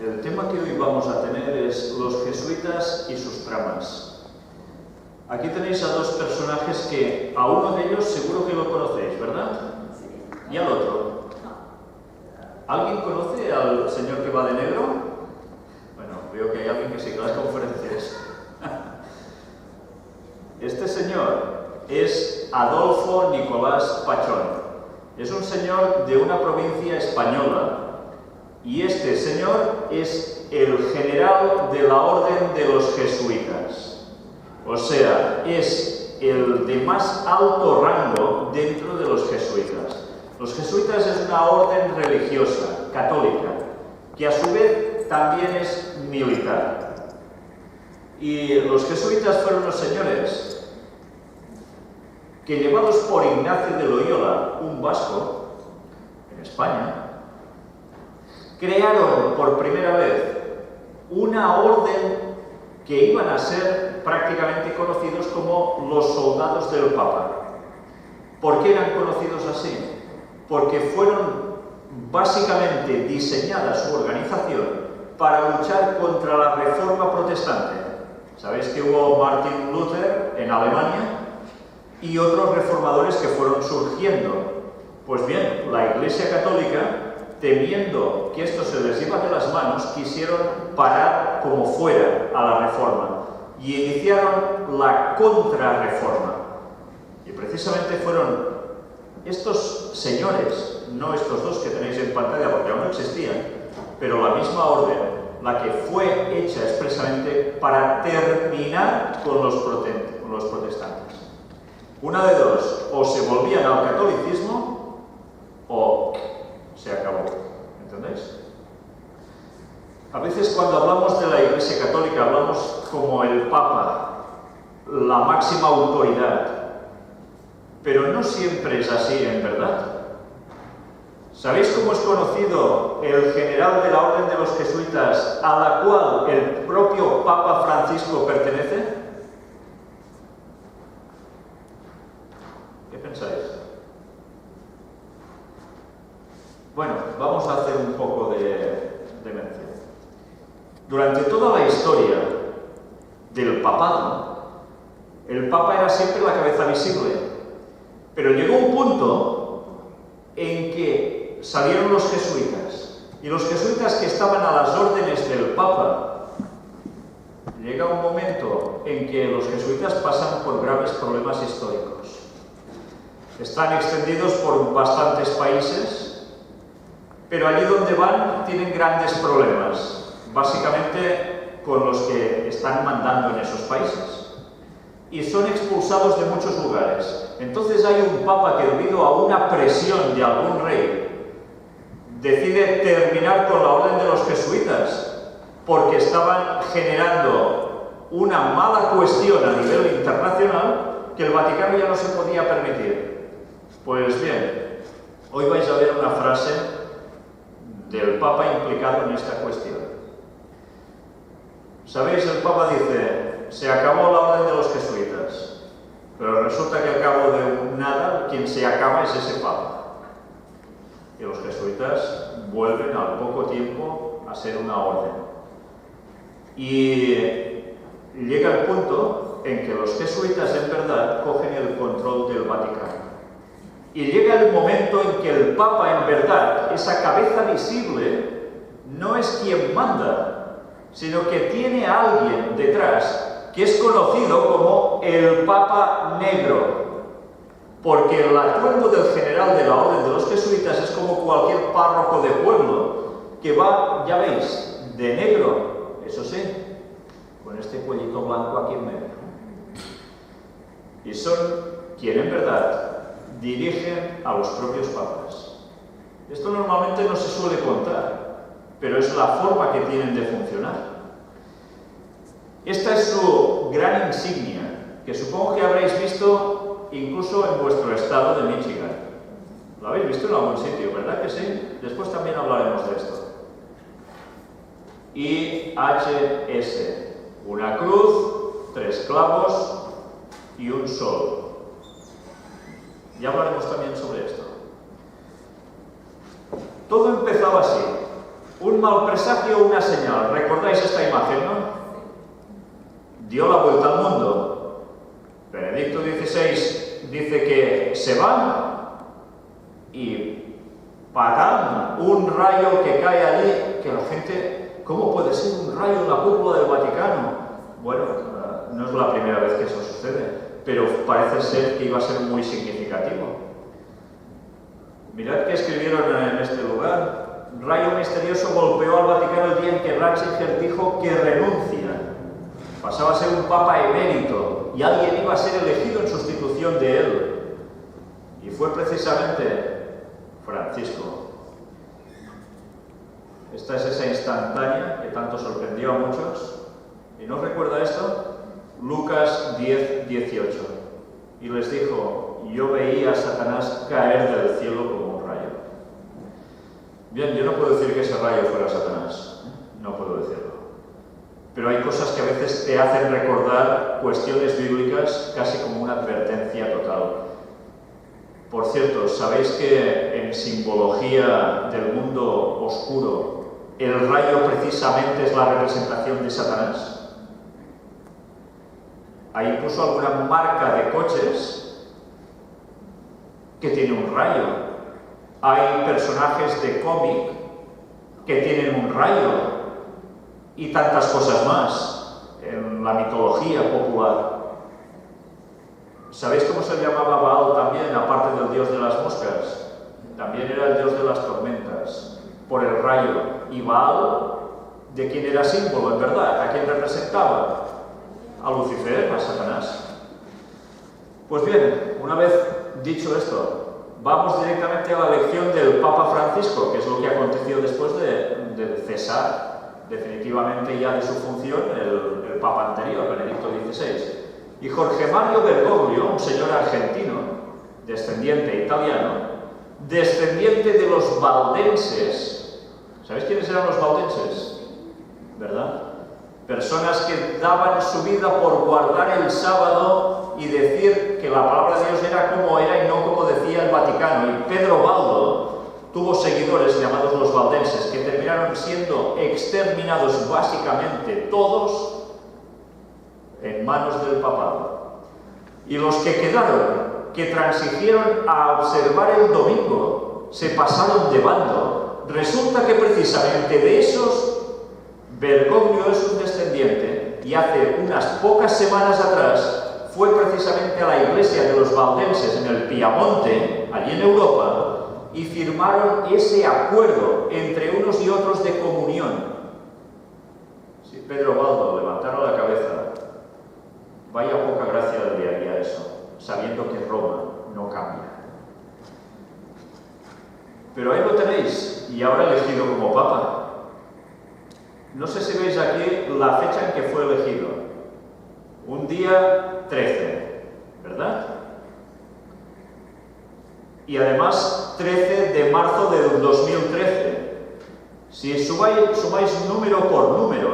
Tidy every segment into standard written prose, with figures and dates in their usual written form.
El tema que hoy vamos a tener es los jesuitas y sus tramas. Aquí tenéis a dos personajes que a uno de ellos seguro que lo conocéis, ¿verdad? ¿Y al otro? ¿Alguien conoce al señor que va de negro? Bueno, veo que hay alguien que sigue las conferencias. Este señor es Adolfo Nicolás Pachón. Es un señor de una provincia española. Y este señor es el general de la orden de los jesuitas. O sea, es el de más alto rango dentro de los jesuitas. Los jesuitas es una orden religiosa, católica, que a su vez también es militar. Y los jesuitas fueron los señores que, llevados por Ignacio de Loyola, un vasco, en España, crearon por primera vez una orden que iban a ser prácticamente conocidos como los soldados del Papa. ¿Por qué eran conocidos así? Porque fueron básicamente diseñada su organización para luchar contra la reforma protestante. Sabéis que hubo Martin Luther en Alemania y otros reformadores que fueron surgiendo. Pues bien, la Iglesia Católica, temiendo que esto se les iba de las manos, quisieron parar como fuera a la reforma y iniciaron la contrarreforma. Y precisamente fueron estos señores, no estos dos que tenéis en pantalla porque aún no existían, pero la misma orden, la que fue hecha expresamente para terminar con los protestantes. Una de dos, o se volvían al catolicismo o se acabó. ¿Entendéis? A veces cuando hablamos de la Iglesia Católica hablamos como el Papa, la máxima autoridad, pero no siempre es así, en verdad. ¿Sabéis cómo es conocido el general de la Orden de los Jesuitas, a la cual el propio Papa Francisco pertenece? ¿Qué pensáis? Bueno, vamos a hacer un poco de mención. Durante toda la historia del papado, el Papa era siempre la cabeza visible, pero llegó un punto en que salieron los jesuitas, y los jesuitas que estaban a las órdenes del Papa, llega un momento en que los jesuitas pasan por graves problemas históricos. Están extendidos por bastantes países, pero allí donde van tienen grandes problemas, básicamente con los que están mandando en esos países. Y son expulsados de muchos lugares. Entonces hay un papa que, debido a una presión de algún rey, decide terminar con la orden de los jesuitas, porque estaban generando una mala cuestión a nivel internacional que el Vaticano ya no se podía permitir. Pues bien, hoy vais a ver una frase del Papa implicado en esta cuestión. ¿Sabéis? El Papa dice, se acabó la orden de los jesuitas, pero resulta que al cabo de nada, quien se acaba es ese Papa. Y los jesuitas vuelven al poco tiempo a ser una orden. Y llega el punto en que los jesuitas en verdad cogen el control del Vaticano. Y llega el momento en que el Papa, en verdad, esa cabeza visible, no es quien manda, sino que tiene a alguien detrás que es conocido como el Papa Negro. Porque el atuendo del general de la Orden de los Jesuitas es como cualquier párroco de pueblo, que va, ya veis, de negro, eso sí, con este cuellito blanco aquí en medio. Y son quien en verdad dirigen a los propios papas. Esto normalmente no se suele contar, pero es la forma que tienen de funcionar. Esta es su gran insignia, que supongo que habréis visto incluso en vuestro estado de Michigan. Lo habéis visto en algún sitio, ¿verdad que sí? Después también hablaremos de esto. IHS, una cruz, 3 clavos y un sol. Ya hablaremos también sobre esto. Todo empezaba así. Un un mal presagio o una señal. ¿Recordáis esta imagen, no? Dio la vuelta al mundo. Benedicto XVI dice que se van y ¡patán! Un rayo que cae allí, que la gente, ¿cómo puede ser un rayo en la cúpula del Vaticano? Bueno, no es la primera vez que eso sucede, pero parece ser que iba a ser muy significativo. Mirad que escribieron en este lugar. Rayo misterioso golpeó al Vaticano el día en que Ratzinger dijo que renuncia. Pasaba a ser un papa emérito y alguien iba a ser elegido en sustitución de él. Y fue precisamente Francisco. Esta es esa instantánea que tanto sorprendió a muchos. ¿Y no recuerda esto? Lucas 10:18. Y les dijo: yo veía a Satanás caer del cielo como un rayo. Bien, yo no puedo decir que ese rayo fuera Satanás. No puedo decirlo. Pero hay cosas que a veces te hacen recordar cuestiones bíblicas casi como una advertencia total. Por cierto, ¿sabéis que en simbología del mundo oscuro el rayo precisamente es la representación de Satanás? Hay incluso alguna marca de coches que tiene un rayo. Hay personajes de cómic que tienen un rayo. Y tantas cosas más en la mitología popular. ¿Sabéis cómo se llamaba Baal también, aparte del dios de las moscas? También era el dios de las tormentas, por el rayo. Y Baal, ¿de quién era símbolo, en verdad? ¿A quién representaba? A Lucifer, a Satanás. Pues bien, una vez dicho esto, vamos directamente a la elección del Papa Francisco, que es lo que aconteció después de cesar definitivamente ya de su función el Papa anterior, Benedicto XVI. Y Jorge Mario Bergoglio, un señor argentino, descendiente italiano, descendiente de los valdenses. ¿Sabéis quiénes eran los valdenses? ¿Verdad? Personas que daban su vida por guardar el sábado y decir que la palabra de Dios era como era y no como decía el Vaticano. Y Pedro Baldo tuvo seguidores llamados los valdenses que terminaron siendo exterminados básicamente todos en manos del papado. Y los que quedaron, que transigieron a observar el domingo, se pasaron de bando. Resulta que precisamente de esos Bergoglio es un descendiente y hace unas pocas semanas atrás fue precisamente a la iglesia de los valdenses en el Piamonte, allí en Europa, y firmaron ese acuerdo entre unos y otros de comunión. Si Pedro Baldo levantara la cabeza, vaya poca gracia le haría eso, sabiendo que Roma no cambia. Pero ahí lo tenéis, y ahora elegido como Papa. No sé si veis aquí la fecha en que fue elegido. Un día 13, ¿verdad? Y además 13 de marzo de 2013. Si sumáis número por número,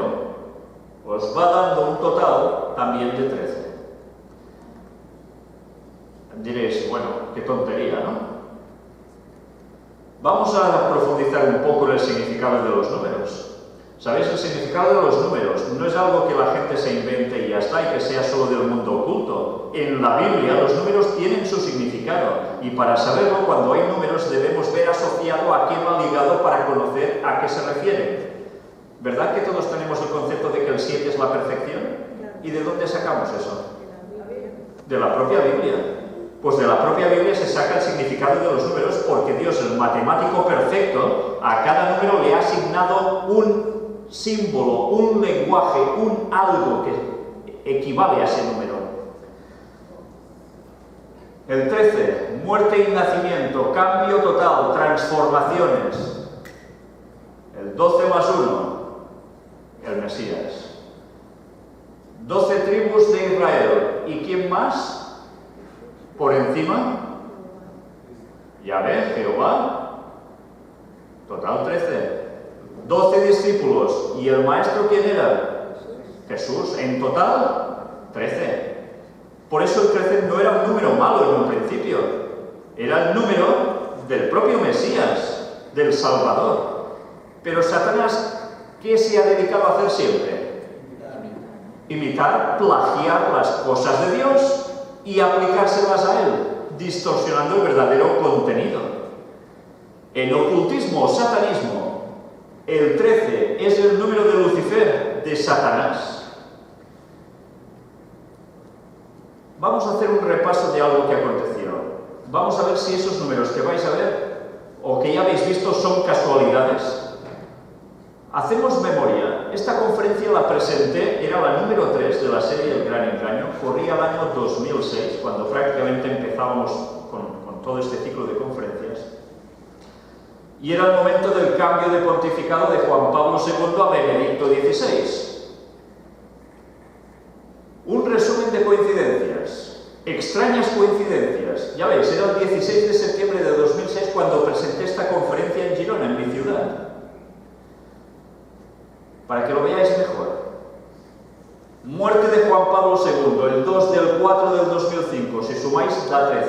os va dando un total también de 13. Diréis, bueno, qué tontería, ¿no? Vamos a profundizar un poco en el significado de los números. ¿Sabéis? El significado de los números no es algo que la gente se invente y ya está, y que sea solo del mundo oculto. En la Biblia los números tienen su significado, y para saberlo, cuando hay números debemos ver asociado a quién va ligado para conocer a qué se refiere. ¿Verdad que todos tenemos el concepto de que el 7 es la perfección? ¿Y de dónde sacamos eso? De la propia Biblia. Pues de la propia Biblia se saca el significado de los números, porque Dios, el matemático perfecto, a cada número le ha asignado un símbolo, un lenguaje, un algo que equivale a ese número. El 13, muerte y nacimiento, cambio total, transformaciones. El 12 más 1, el Mesías. 12 tribus de Israel. ¿Y quién más? Por encima, Yahvé, Jehová. Total 13. 12 discípulos. ¿Y el maestro quién era? Jesús. En total, 13. Por eso el 13 no era un número malo en un principio. Era el número del propio Mesías, del Salvador. Pero Satanás, ¿qué se ha dedicado a hacer siempre? Imitar, plagiar las cosas de Dios y aplicárselas a él, distorsionando el verdadero contenido. En ocultismo o satanismo, el 13 es el número de Lucifer, de Satanás. Vamos a hacer un repaso de algo que aconteció. Vamos a ver si esos números que vais a ver o que ya habéis visto son casualidades. Hacemos memoria. Esta conferencia la presenté, era la número 3 de la serie El Gran Engaño. Corría el año 2006, cuando prácticamente empezábamos con todo este ciclo de conferencias. Y era el momento del cambio de pontificado de Juan Pablo II a Benedicto XVI. Un resumen de coincidencias, extrañas coincidencias. Ya veis, era el 16 de septiembre de 2006 cuando presenté esta conferencia en Girona, en mi ciudad. Para que lo veáis mejor. Muerte de Juan Pablo II, el 2 del 4 del 2005, si sumáis da 13.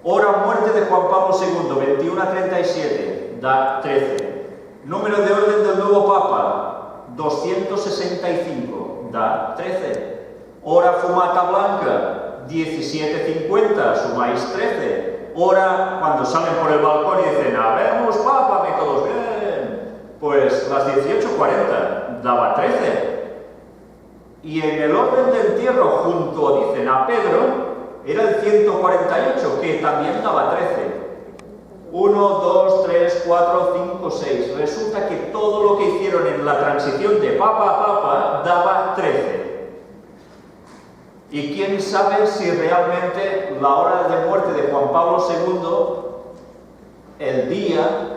Hora muerte de Juan Pablo II, 21:37, da 13. Número de orden del nuevo Papa, 265, da 13. Hora fumata blanca, 17:50, sumáis 13. Hora cuando salen por el balcón y dicen, habemos Papa, y todos bien. Pues las 18:40, daba 13. Y en el orden de entierro, junto, dicen, a Pedro, era el 148, que también daba 13. 1, 2, 3, 4, 5, 6. Resulta que todo lo que hicieron en la transición de Papa a Papa daba 13. Y quién sabe si realmente la hora de muerte de Juan Pablo II, el día,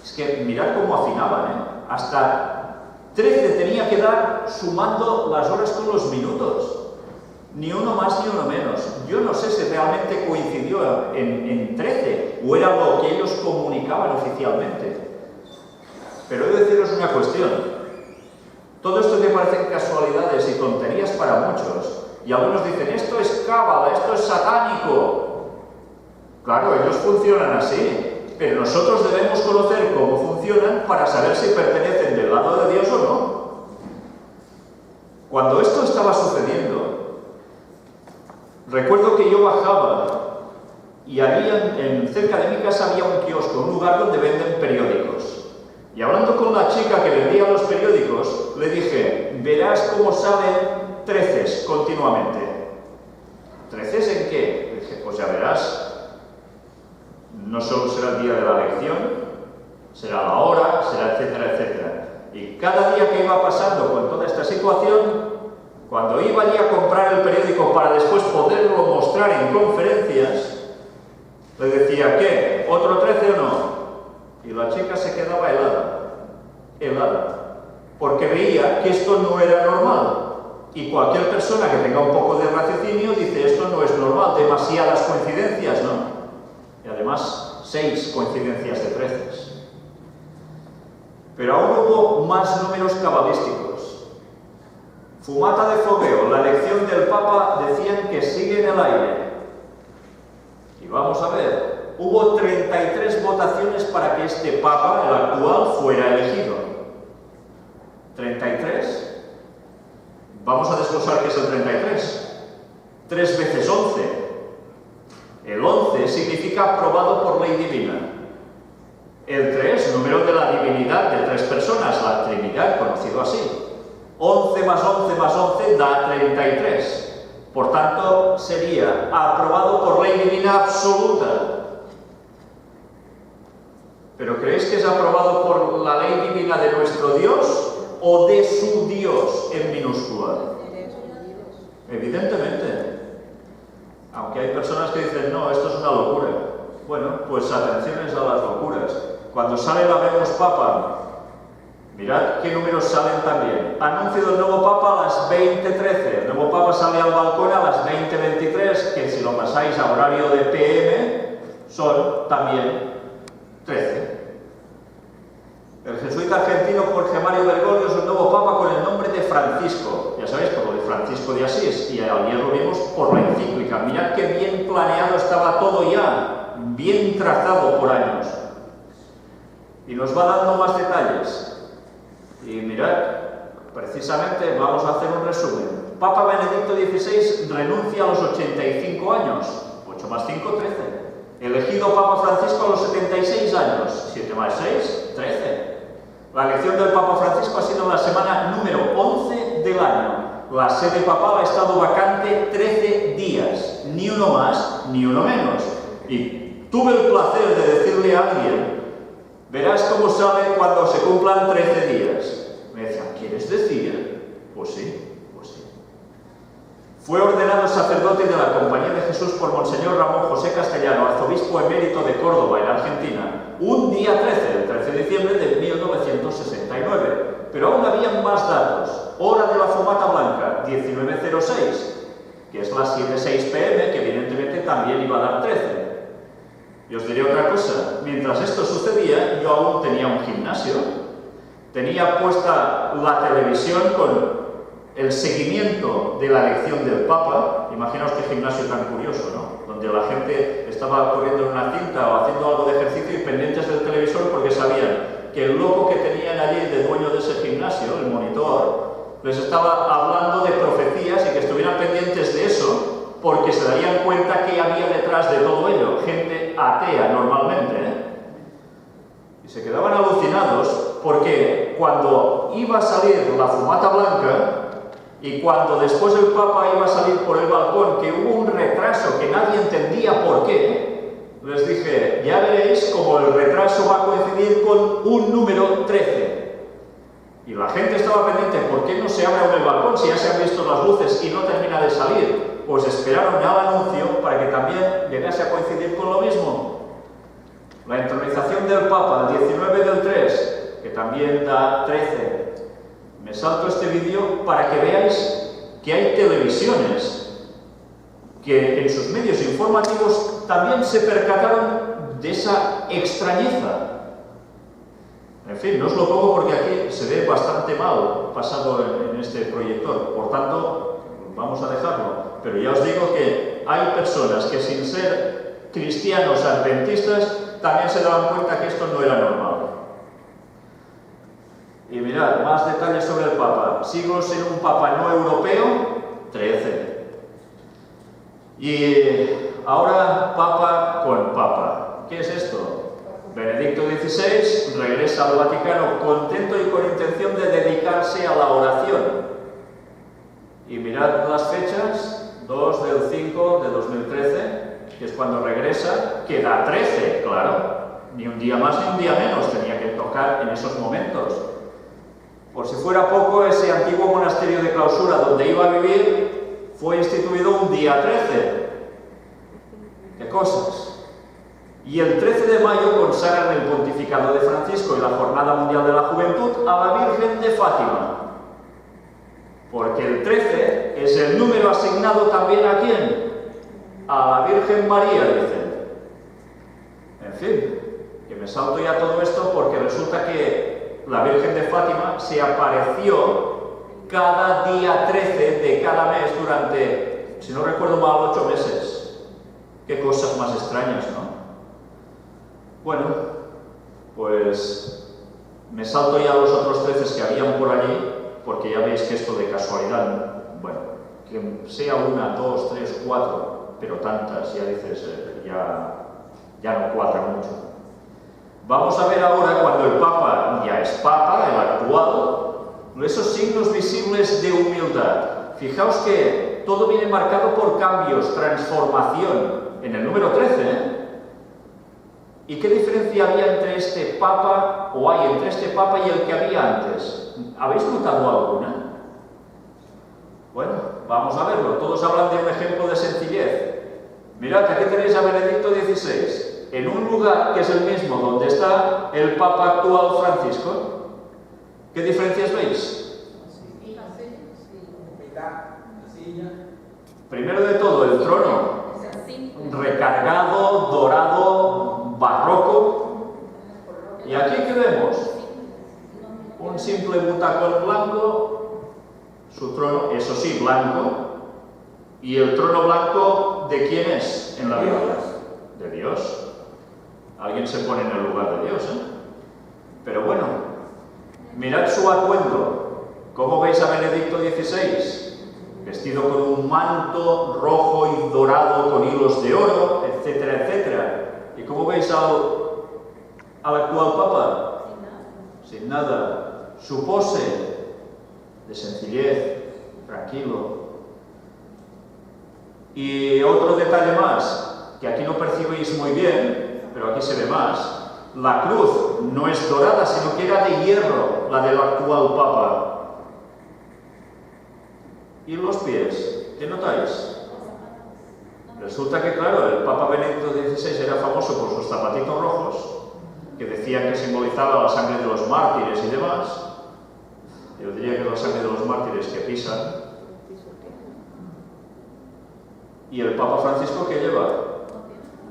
es que mirad cómo afinaban, hasta 13 tenía que dar sumando las horas con los minutos. Ni uno más ni uno menos. Yo no sé si realmente coincidió en 13 o era lo que ellos comunicaban oficialmente. Pero he de deciros una cuestión. Todo esto que parecen casualidades y tonterías para muchos, y algunos dicen, esto es cábala, esto es satánico. Claro, ellos funcionan así, pero nosotros debemos conocer cómo funcionan para saber si pertenecen del lado de Dios o no. Cuando esto estaba sucediendo, recuerdo que yo bajaba y cerca de mi casa había un kiosco, un lugar donde venden periódicos. Y hablando con la chica que vendía los periódicos, le dije, verás cómo salen 13 continuamente. ¿13 en qué? Le dije, pues ya verás. No solo será el día de la lección, será la hora, será etcétera, etcétera. Y cada día que iba pasando con toda esta situación, cuando iba allí a comprar el periódico para después poderlo mostrar en conferencias, le decía, ¿qué? ¿Otro 13 o no? Y la chica se quedaba helada, porque veía que esto no era normal. Y cualquier persona que tenga un poco de raciocinio dice, esto no es normal, demasiadas coincidencias, ¿no? Y además, 6 coincidencias de 13. Pero aún hubo más números cabalísticos. Fumata de fogueo, la elección del Papa decían que sigue en el aire. Y vamos a ver, hubo 33 votaciones para que este Papa, el actual, fuera elegido. 33. Vamos a desglosar qué es el 33. 3 veces 11. El 11 significa aprobado por ley divina. El 3, número de la divinidad de 3 personas, la Trinidad, conocido así. 11 más 11 más 11 da 33. Por tanto, sería aprobado por ley divina absoluta. ¿Pero creéis que es aprobado por la ley divina de nuestro Dios o de su Dios en minúscula? Evidentemente. Aunque hay personas que dicen, no, esto es una locura. Bueno, pues atenciones a las locuras. Cuando sale la Vemos Papa, mirad qué números salen también. Anuncio del nuevo Papa a las 20:13. El nuevo Papa sale al balcón a las 20:23, que si lo pasáis a horario de PM, son también 13. El jesuita argentino Jorge Mario Bergoglio es el nuevo Papa con el nombre de Francisco. Ya sabéis, por lo de Francisco de Asís, y ayer lo vimos por la encíclica. Mirad qué bien planeado estaba todo ya, bien trazado por años. Y nos va dando más detalles. Y mirad, precisamente vamos a hacer un resumen. Papa Benedicto XVI renuncia a los 85 años. 8 más 5, 13. Elegido Papa Francisco a los 76 años. 7 más 6, 13. La elección del Papa Francisco ha sido la semana número 11 del año. La sede papal ha estado vacante 13 días. Ni uno más, ni uno menos. Y tuve el placer de decirle a alguien: verás cómo sale cuando se cumplan 13 días. Me decían: ¿quieres decir? Pues sí, pues sí. Fue ordenado sacerdote de la Compañía de Jesús por Monseñor Ramón José Castellano, arzobispo emérito de Córdoba, en Argentina, un día 13, el 13 de diciembre de 1969. Pero aún habían más datos. Hora de la fumata blanca, 19:06, que es las 7:06 p.m., que evidentemente también iba a dar 13. Y os diré otra cosa: mientras esto sucedía, yo aún tenía un gimnasio. Tenía puesta la televisión con el seguimiento de la elección del Papa. Imaginaos qué gimnasio tan curioso, ¿no? Donde la gente estaba corriendo en una cinta o haciendo algo de ejercicio y pendientes del televisor porque sabían que el loco que tenían allí de dueño de ese gimnasio, el monitor, les estaba hablando de profecías y que estuvieran pendientes de eso porque se darían cuenta que había detrás de todo ello. Gente atea normalmente, ¿eh? Y se quedaban alucinados porque cuando iba a salir la fumata blanca y cuando después el Papa iba a salir por el balcón, que hubo un retraso que nadie entendía por qué, les dije: ya veréis cómo el retraso va a coincidir con un número 13. Y la gente estaba pendiente: ¿por qué no se abre aún el balcón si ya se han visto las luces y no termina de salir? Pues esperaron al anuncio para que también llegase a coincidir con lo mismo. La entronización del Papa, el 19 del 3, que también da 13. Me salto este vídeo para que veáis que hay televisiones que en sus medios informativos también se percataron de esa extrañeza. En fin, no os lo pongo porque aquí se ve bastante mal pasado en este proyector, por tanto, vamos a dejarlo. Pero ya os digo que hay personas que, sin ser cristianos adventistas, también se daban cuenta que esto no era normal. Y mirad, más detalles sobre el Papa. Siglos en un Papa no europeo, 13. Y ahora Papa con Papa. ¿Qué es esto? Benedicto XVI regresa al Vaticano contento y con intención de dedicarse a la oración. Y mirad las fechas: 2 del 5 de 2013, que es cuando regresa, que da 13, claro. Ni un día más ni un día menos tenía que tocar en esos momentos. Por si fuera poco, ese antiguo monasterio de clausura donde iba a vivir fue instituido un día 13. ¿Qué cosas? Y el 13 de mayo consagran el pontificado de Francisco y la Jornada Mundial de la Juventud a la Virgen de Fátima. Porque el 13 es el número asignado también ¿a quién? A la Virgen María, dicen. En fin, que me salto ya todo esto porque resulta que la Virgen de Fátima se apareció cada día 13 de cada mes durante, si no recuerdo mal, 8 meses. Qué cosas más extrañas, ¿no? Bueno, pues me salto ya los otros 13 que habían por allí, porque ya veis que esto de casualidad, bueno, que sea 1, 2, 3, 4, pero tantas, ya dices, ya no cuadra mucho. Vamos a ver ahora, cuando el Papa ya es Papa, el actual, esos signos visibles de humildad. Fijaos que todo viene marcado por cambios, transformación, en el número 13, ¿eh? ¿Y qué diferencia había entre este Papa, o hay entre este Papa y el que había antes? ¿Habéis notado alguna? Bueno, vamos a verlo. Todos hablan de un ejemplo de sencillez. Mirad, aquí tenéis a Benedicto XVI, en un lugar que es el mismo donde está el Papa actual Francisco. ¿Qué diferencias veis? Primero de todo, el trono recargado, dorado, barroco. ¿Y aquí qué vemos? Un simple butacón blanco, su trono, eso sí, blanco. ¿Y el trono blanco de quién es en la Biblia? De Dios. Alguien se pone en el lugar de Dios, ¿eh? Pero bueno, mirad su atuendo. ¿Cómo veis a Benedicto XVI? Vestido con un manto rojo y dorado con hilos de oro, etcétera, etcétera. ¿Y cómo veis al actual Papa? Sin nada. Su pose de sencillez, tranquilo. Y otro detalle más, que aquí no percibéis muy bien, pero aquí se ve más. La cruz no es dorada, sino que era de hierro, la del actual Papa. ¿Y los pies? ¿Qué notáis? Resulta que, claro, el Papa Benedicto XVI era famoso por sus zapatitos rojos, que decían que simbolizaba la sangre de los mártires y demás. Yo diría que es la sangre de los mártires que pisan. ¿Y el Papa Francisco qué lleva?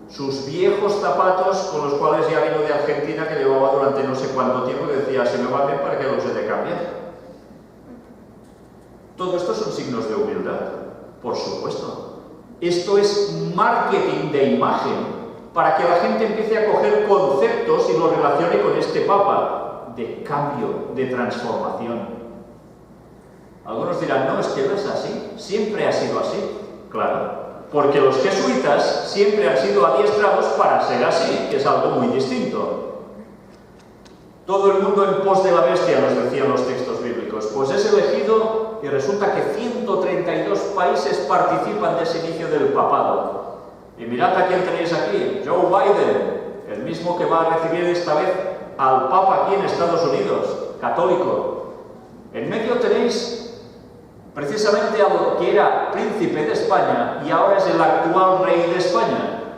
Sus viejos zapatos, con los cuales ya vino de Argentina, que llevaba durante no sé cuánto tiempo, que decía, si me van bien, ¿para qué los he de cambiar? Todo esto son signos de humildad, por supuesto. Esto es marketing de imagen, para que la gente empiece a coger conceptos y los relacione con este Papa, de cambio, de transformación. Algunos dirán, no, es que no es así, siempre ha sido así. Claro, porque los jesuitas siempre han sido adiestrados para ser así, que es algo muy distinto. Todo el mundo en pos de la bestia, nos decían los textos bíblicos. Pues es elegido y resulta que 132 países participan de ese inicio del papado. Y mirad a quién tenéis aquí, Joe Biden, el mismo que va a recibir esta vez al Papa aquí en Estados Unidos, católico. En medio tenéis precisamente al que era príncipe de España y ahora es el actual rey de España.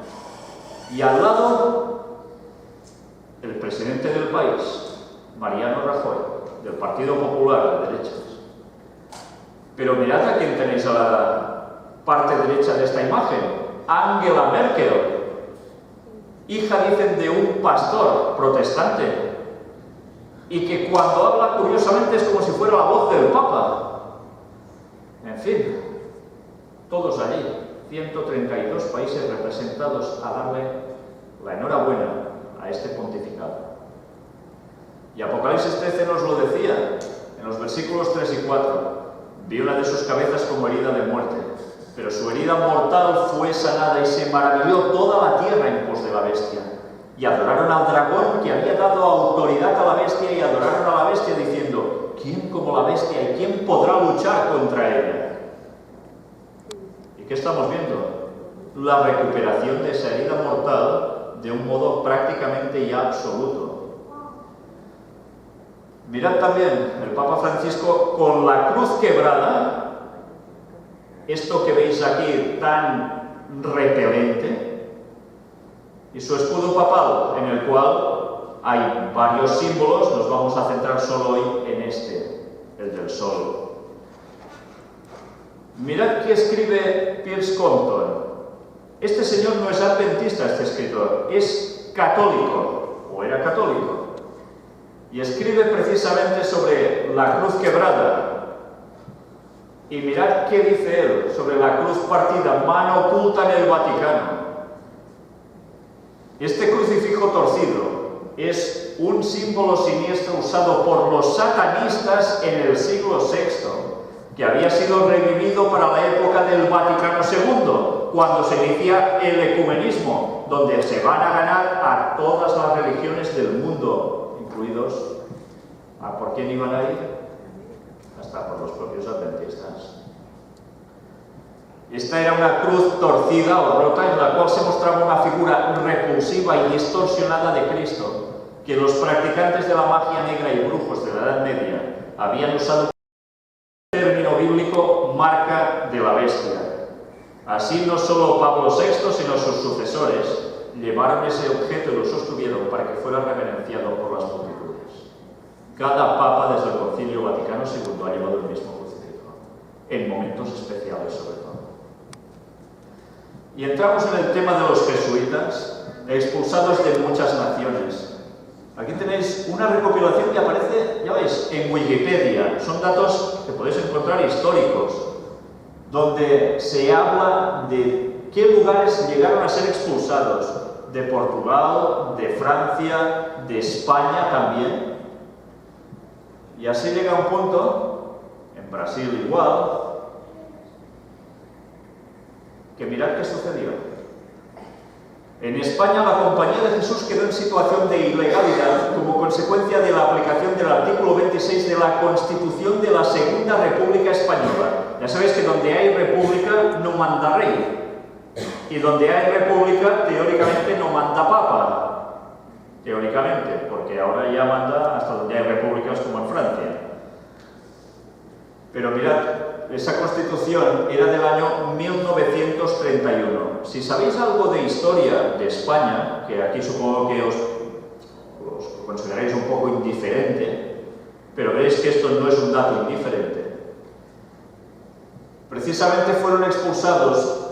Y al lado, el presidente del país, Mariano Rajoy, del Partido Popular de derechas. Pero mirad a quién tenéis a la parte derecha de esta imagen, Angela Merkel, hija, dicen, de un pastor protestante, y que cuando habla, curiosamente, es como si fuera la voz del Papa. En fin, todos allí, 132 países representados a darle la enhorabuena a este pontificado. Y Apocalipsis 13 nos lo decía, en los versículos 3 y 4, vi una de sus cabezas como herida de muerte, pero su herida mortal fue sanada y se maravilló toda la tierra en pos de la bestia. Y adoraron al dragón que había dado autoridad a la bestia y adoraron a la bestia diciendo, ¿quién como la bestia y quién podrá luchar contra ella? ¿Y qué estamos viendo? La recuperación de esa herida mortal de un modo prácticamente ya absoluto. Mirad también el Papa Francisco con la cruz quebrada, esto que veis aquí tan repelente, y su escudo papal, en el cual hay varios símbolos, nos vamos a centrar solo hoy en este, el del sol. Mirad qué escribe Pierce Compton. Este señor no es adventista, este escritor, es católico, o era católico, y escribe precisamente sobre la cruz quebrada. Y mirad qué dice él sobre la cruz partida, mano oculta en el Vaticano. Este crucifijo torcido es un símbolo siniestro usado por los satanistas en el siglo VI, que había sido revivido para la época del Vaticano II, cuando se inicia el ecumenismo, donde se van a ganar a todas las religiones del mundo, incluidos, ¿por quién iban a ir? Hasta por los propios adventistas. Esta era una cruz torcida o rota en la cual se mostraba una figura repulsiva y distorsionada de Cristo, que los practicantes de la magia negra y brujos de la Edad Media habían usado como término bíblico marca de la bestia. Así no solo Pablo VI, sino sus sucesores llevaron ese objeto y lo sostuvieron para que fuera reverenciado por las multitudes. Cada papa desde el Concilio Vaticano II ha llevado el mismo crucifijo, en momentos especiales sobre todo. Y entramos en el tema de los jesuitas, expulsados de muchas naciones. Aquí tenéis una recopilación que aparece, ya veis, en Wikipedia. Son datos que podéis encontrar históricos, donde se habla de qué lugares llegaron a ser expulsados. De Portugal, de Francia, de España también. Y así llega un punto, en Brasil igual, que mirad qué sucedió. En España la Compañía de Jesús quedó en situación de ilegalidad como consecuencia de la aplicación del artículo 26 de la Constitución de la Segunda República Española. Ya sabéis que donde hay república no manda rey, y donde hay república teóricamente no manda papa, teóricamente, porque ahora ya manda hasta donde hay repúblicas como en Francia. Pero mirad, esa Constitución era del año 1931. Si sabéis algo de historia de España, que aquí supongo que os consideráis un poco indiferente, pero veréis que esto no es un dato indiferente. Precisamente fueron expulsados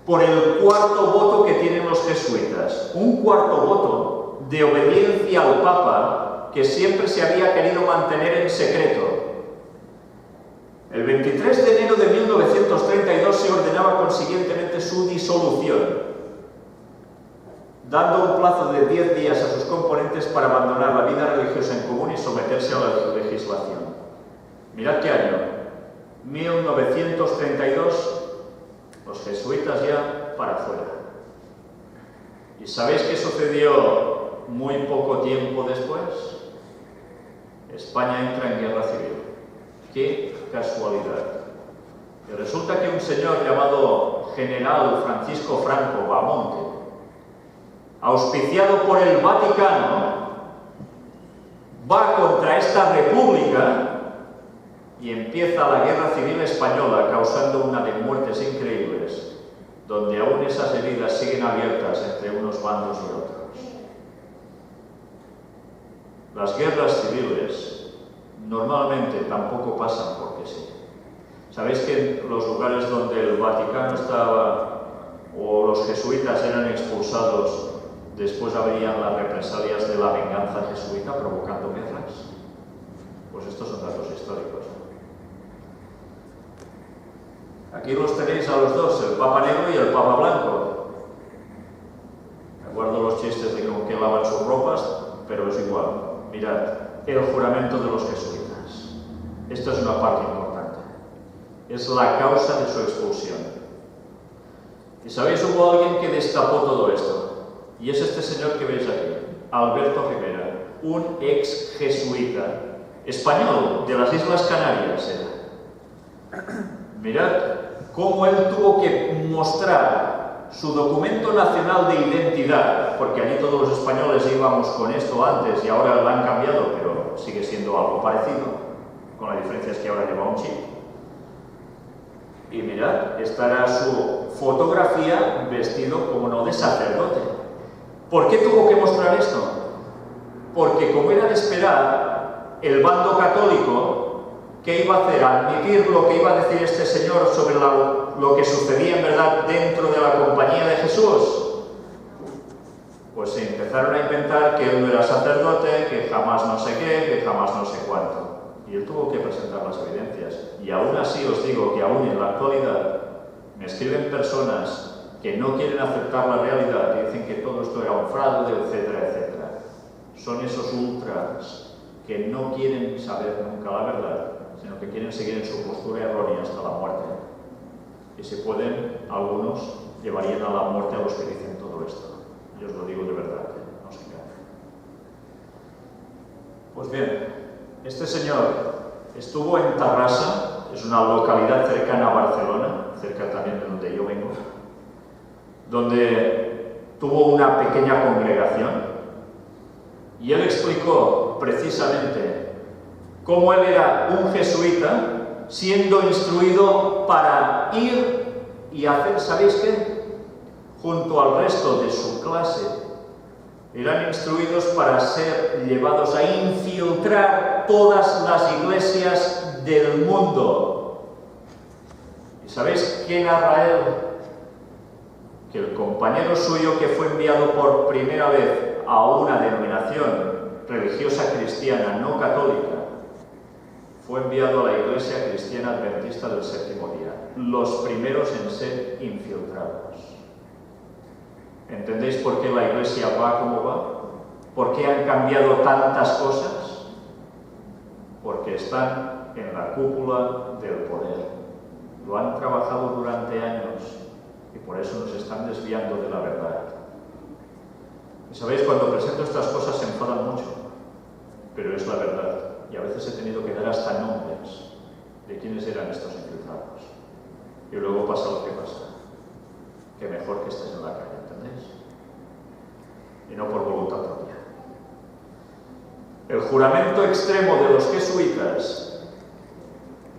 por el cuarto voto que tienen los jesuitas. Un cuarto voto de obediencia al Papa que siempre se había querido mantener en secreto. El 23 de enero de 1932 se ordenaba consiguientemente su disolución, dando un plazo de 10 días a sus componentes para abandonar la vida religiosa en común y someterse a la legislación. Mirad qué año, 1932, los jesuitas ya para afuera. ¿Y sabéis qué sucedió muy poco tiempo después? España entra en guerra civil. ¡Qué casualidad! Y resulta que un señor llamado General Francisco Franco Bahamonte, auspiciado por el Vaticano, va contra esta república y empieza la Guerra Civil Española, causando una de muertes increíbles, donde aún esas heridas siguen abiertas entre unos bandos y otros. Las guerras civiles normalmente tampoco pasan porque sí. Sabéis que en los lugares donde el Vaticano estaba o los jesuitas eran expulsados, después habrían las represalias de la venganza jesuita provocando guerras. Pues estos son datos históricos. Aquí los tenéis a los dos, el Papa Negro y el Papa Blanco. Me guardo los chistes de con qué lavan sus ropas, pero es igual. Mirad, el juramento de los jesuitas. Esto es una parte importante. Es la causa de su expulsión. Y sabéis, hubo alguien que destapó todo esto. Y es este señor que veis aquí, Alberto Rivera, un ex jesuita español de las Islas Canarias. Mirad cómo él tuvo que mostrar su documento nacional de identidad, porque allí todos los españoles íbamos con esto antes y ahora lo han cambiado, pero sigue siendo algo parecido, con la diferencia es que ahora lleva un chip. Y mirad, esta era su fotografía vestido como no de sacerdote. ¿Por qué tuvo que mostrar esto? Porque, como era de esperar, el bando católico, ¿qué iba a hacer? Admitir lo que iba a decir este señor sobre lo que sucedía en verdad dentro de la Compañía de Jesús. Pues se empezaron a inventar que él no era sacerdote, que jamás no sé qué, que jamás no sé cuánto. Y él tuvo que presentar las evidencias. Y aún así os digo que aún en la actualidad me escriben personas que no quieren aceptar la realidad y dicen que todo esto era un fraude, etcétera, etcétera. Son esos ultras que no quieren saber nunca la verdad, sino que quieren seguir en su postura errónea hasta la muerte. Y si pueden, algunos llevarían a la muerte a los que dicen todo esto. Yo os lo digo de verdad, no se engañen. Pues bien, este señor estuvo en Tarrasa, es una localidad cercana a Barcelona, cerca también de donde yo vengo, donde tuvo una pequeña congregación, y él explicó precisamente cómo él era un jesuita siendo instruido para ir y hacer, ¿sabéis qué? Junto al resto de su clase, eran instruidos para ser llevados a infiltrar todas las iglesias del mundo. ¿Y sabéis qué narra él? Que el compañero suyo que fue enviado por primera vez a una denominación religiosa cristiana no católica, fue enviado a la Iglesia Cristiana Adventista del Séptimo Día, los primeros en ser infiltrados. ¿Entendéis por qué la Iglesia va como va? ¿Por qué han cambiado tantas cosas? Porque porque están en la cúpula del poder. Lo han trabajado durante años y por eso nos están desviando de la verdad. Y sabéis, cuando presento estas cosas se enfadan mucho, pero es la verdad. Y a veces he tenido que dar hasta nombres de quiénes eran estos infiltrados. Y luego pasa lo que pasa. Que mejor que estés en la calle, ¿entendéis? Y no por voluntad propia. El juramento extremo de los jesuitas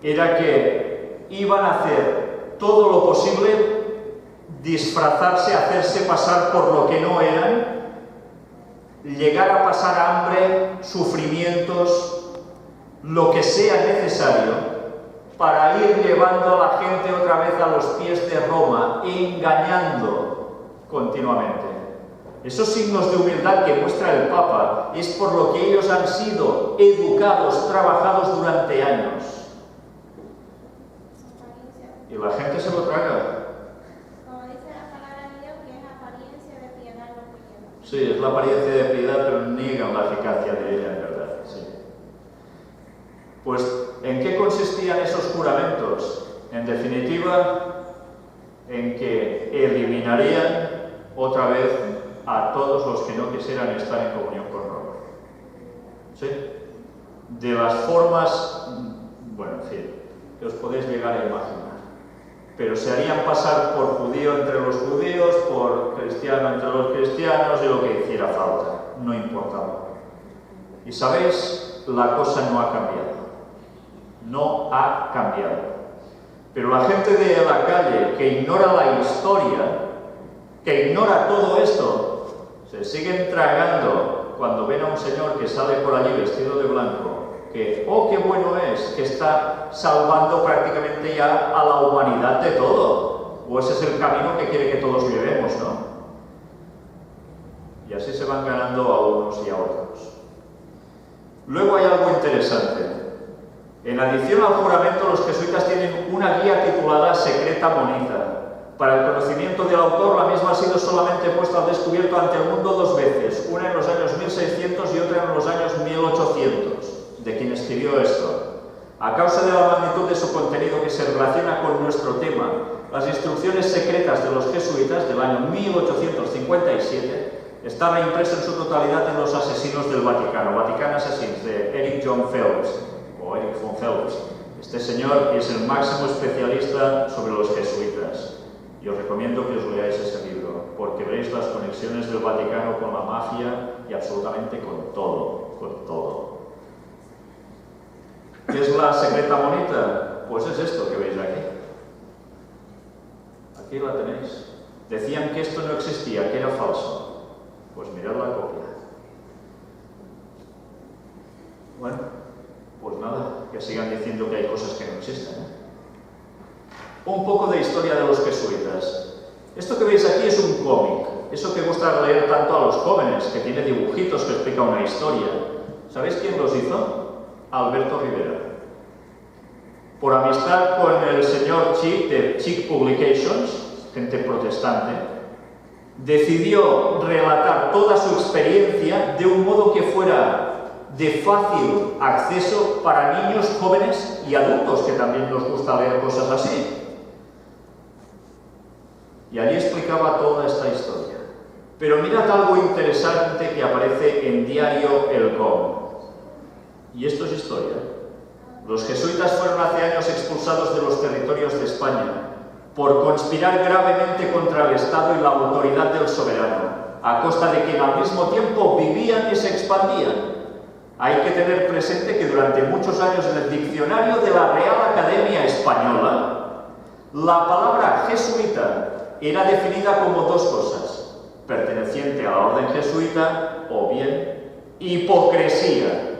era que iban a hacer todo lo posible, disfrazarse, hacerse pasar por lo que no eran, llegar a pasar hambre, sufrimientos, lo que sea necesario, para ir llevando a la gente otra vez a los pies de Roma, engañando continuamente. Esos signos de humildad que muestra el Papa es por lo que ellos han sido educados, trabajados durante años. Y la gente se lo traga. Como dice la palabra de Dios, que es apariencia de piedad lo que lleva. Sí, es la apariencia de piedad, pero niegan la eficacia de ella en verdad. Sí. Pues, ¿en qué consistían esos juramentos? En definitiva, en que eliminarían otra vez a todos los que no quisieran estar en comunión con Roma. ¿Sí? De las formas, bueno, en fin, que os podéis llegar a imaginar. Pero se harían pasar por judío entre los judíos, por cristiano entre los cristianos y lo que hiciera falta. No importaba. Y sabéis, la cosa no ha cambiado. No ha cambiado. Pero la gente de la calle que ignora la historia, que ignora todo esto, se siguen tragando cuando ven a un señor que sale por allí vestido de blanco, que, oh, qué bueno es, que está salvando prácticamente ya a la humanidad de todo. O ese es el camino que quiere que todos llevemos, ¿no? Y así se van ganando a unos y a otros. Luego hay algo interesante. En adición al juramento, los jesuitas tienen una guía titulada Secreta Monita. Para el conocimiento del autor, la misma ha sido solamente puesta al descubierto ante el mundo dos veces, una en los años 1600 y otra en los años 1800, de quien escribió esto. A causa de la magnitud de su contenido que se relaciona con nuestro tema, las instrucciones secretas de los jesuitas del año 1857 está reimpresa en su totalidad en Los Asesinos del Vaticano, Vatican Assassins, de Eric John Phelps, o Eric von Phelps. Este señor es el máximo especialista sobre los jesuitas. Y os recomiendo que os leáis ese libro, porque veréis las conexiones del Vaticano con la mafia y absolutamente con todo, con todo. ¿Qué es la secreta monita? Pues es esto que veis aquí. Aquí la tenéis. Decían que esto no existía, que era falso. Pues mirad la copia. Bueno, pues nada, que sigan diciendo que hay cosas que no existen, ¿eh? Un poco de historia de los jesuitas. Esto que veis aquí es un cómic, eso que gusta leer tanto a los jóvenes, que tiene dibujitos que explica una historia. ¿Sabéis quién los hizo? Alberto Rivera. Por amistad con el señor Chick de Chick Publications, gente protestante, decidió relatar toda su experiencia de un modo que fuera de fácil acceso para niños, jóvenes y adultos, que también nos gusta leer cosas así. Y allí explicaba toda esta historia. Pero mirad algo interesante que aparece en Diario El Com. Y esto es historia. Los jesuitas fueron hace años expulsados de los territorios de España por conspirar gravemente contra el Estado y la autoridad del soberano, a costa de quien al mismo tiempo vivían y se expandían. Hay que tener presente que durante muchos años en el diccionario de la Real Academia Española, la palabra jesuita era definida como dos cosas: perteneciente a la orden jesuita o bien hipocresía.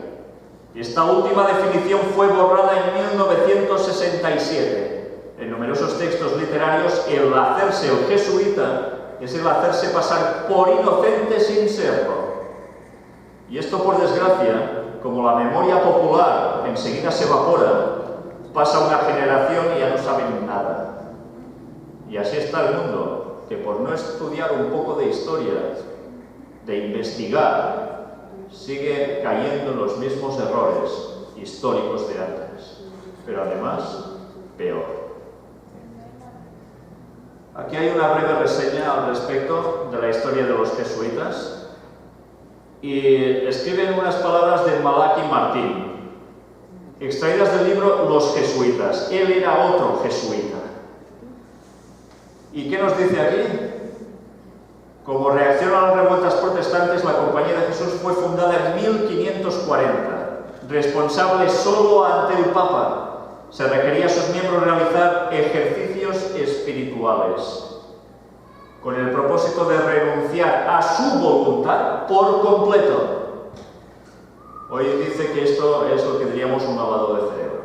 Esta última definición fue borrada en 1967. En numerosos textos literarios, el hacerse el jesuita es el hacerse pasar por inocente sin serlo. Y esto, por desgracia, como la memoria popular enseguida se evapora, pasa una generación y ya no saben nada. Y así está el mundo, que por no estudiar un poco de historia, de investigar, sigue cayendo en los mismos errores históricos de antes, pero además peor. Aquí hay una breve reseña al respecto de la historia de los jesuitas y escriben unas palabras de Malachi Martín, extraídas del libro Los Jesuitas. Él era otro jesuita. ¿Y qué nos dice aquí? Como reacción a las revueltas protestantes, la Compañía de Jesús fue fundada en 1540, responsable solo ante el Papa. Se requería a sus miembros realizar ejercicios espirituales, con el propósito de renunciar a su voluntad por completo. Hoy dice que esto es lo que diríamos un lavado de cerebro.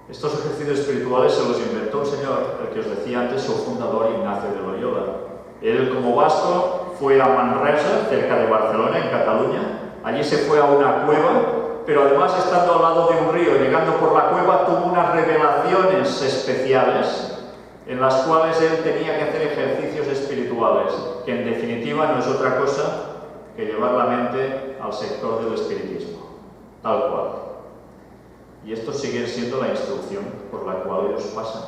Estos ejercicios espirituales se los inventó un señor, el que os decía antes, su fundador, Ignacio de Loyola. Él, como vasco, fue a Manresa, cerca de Barcelona, en Cataluña. Allí se fue a una cueva, pero además, estando al lado de un río y llegando por la cueva, tuvo unas revelaciones especiales en las cuales él tenía que hacer ejercicios espirituales, que en definitiva no es otra cosa que llevar la mente al sector del espiritismo, tal cual. Y esto sigue siendo la instrucción por la cual ellos pasan.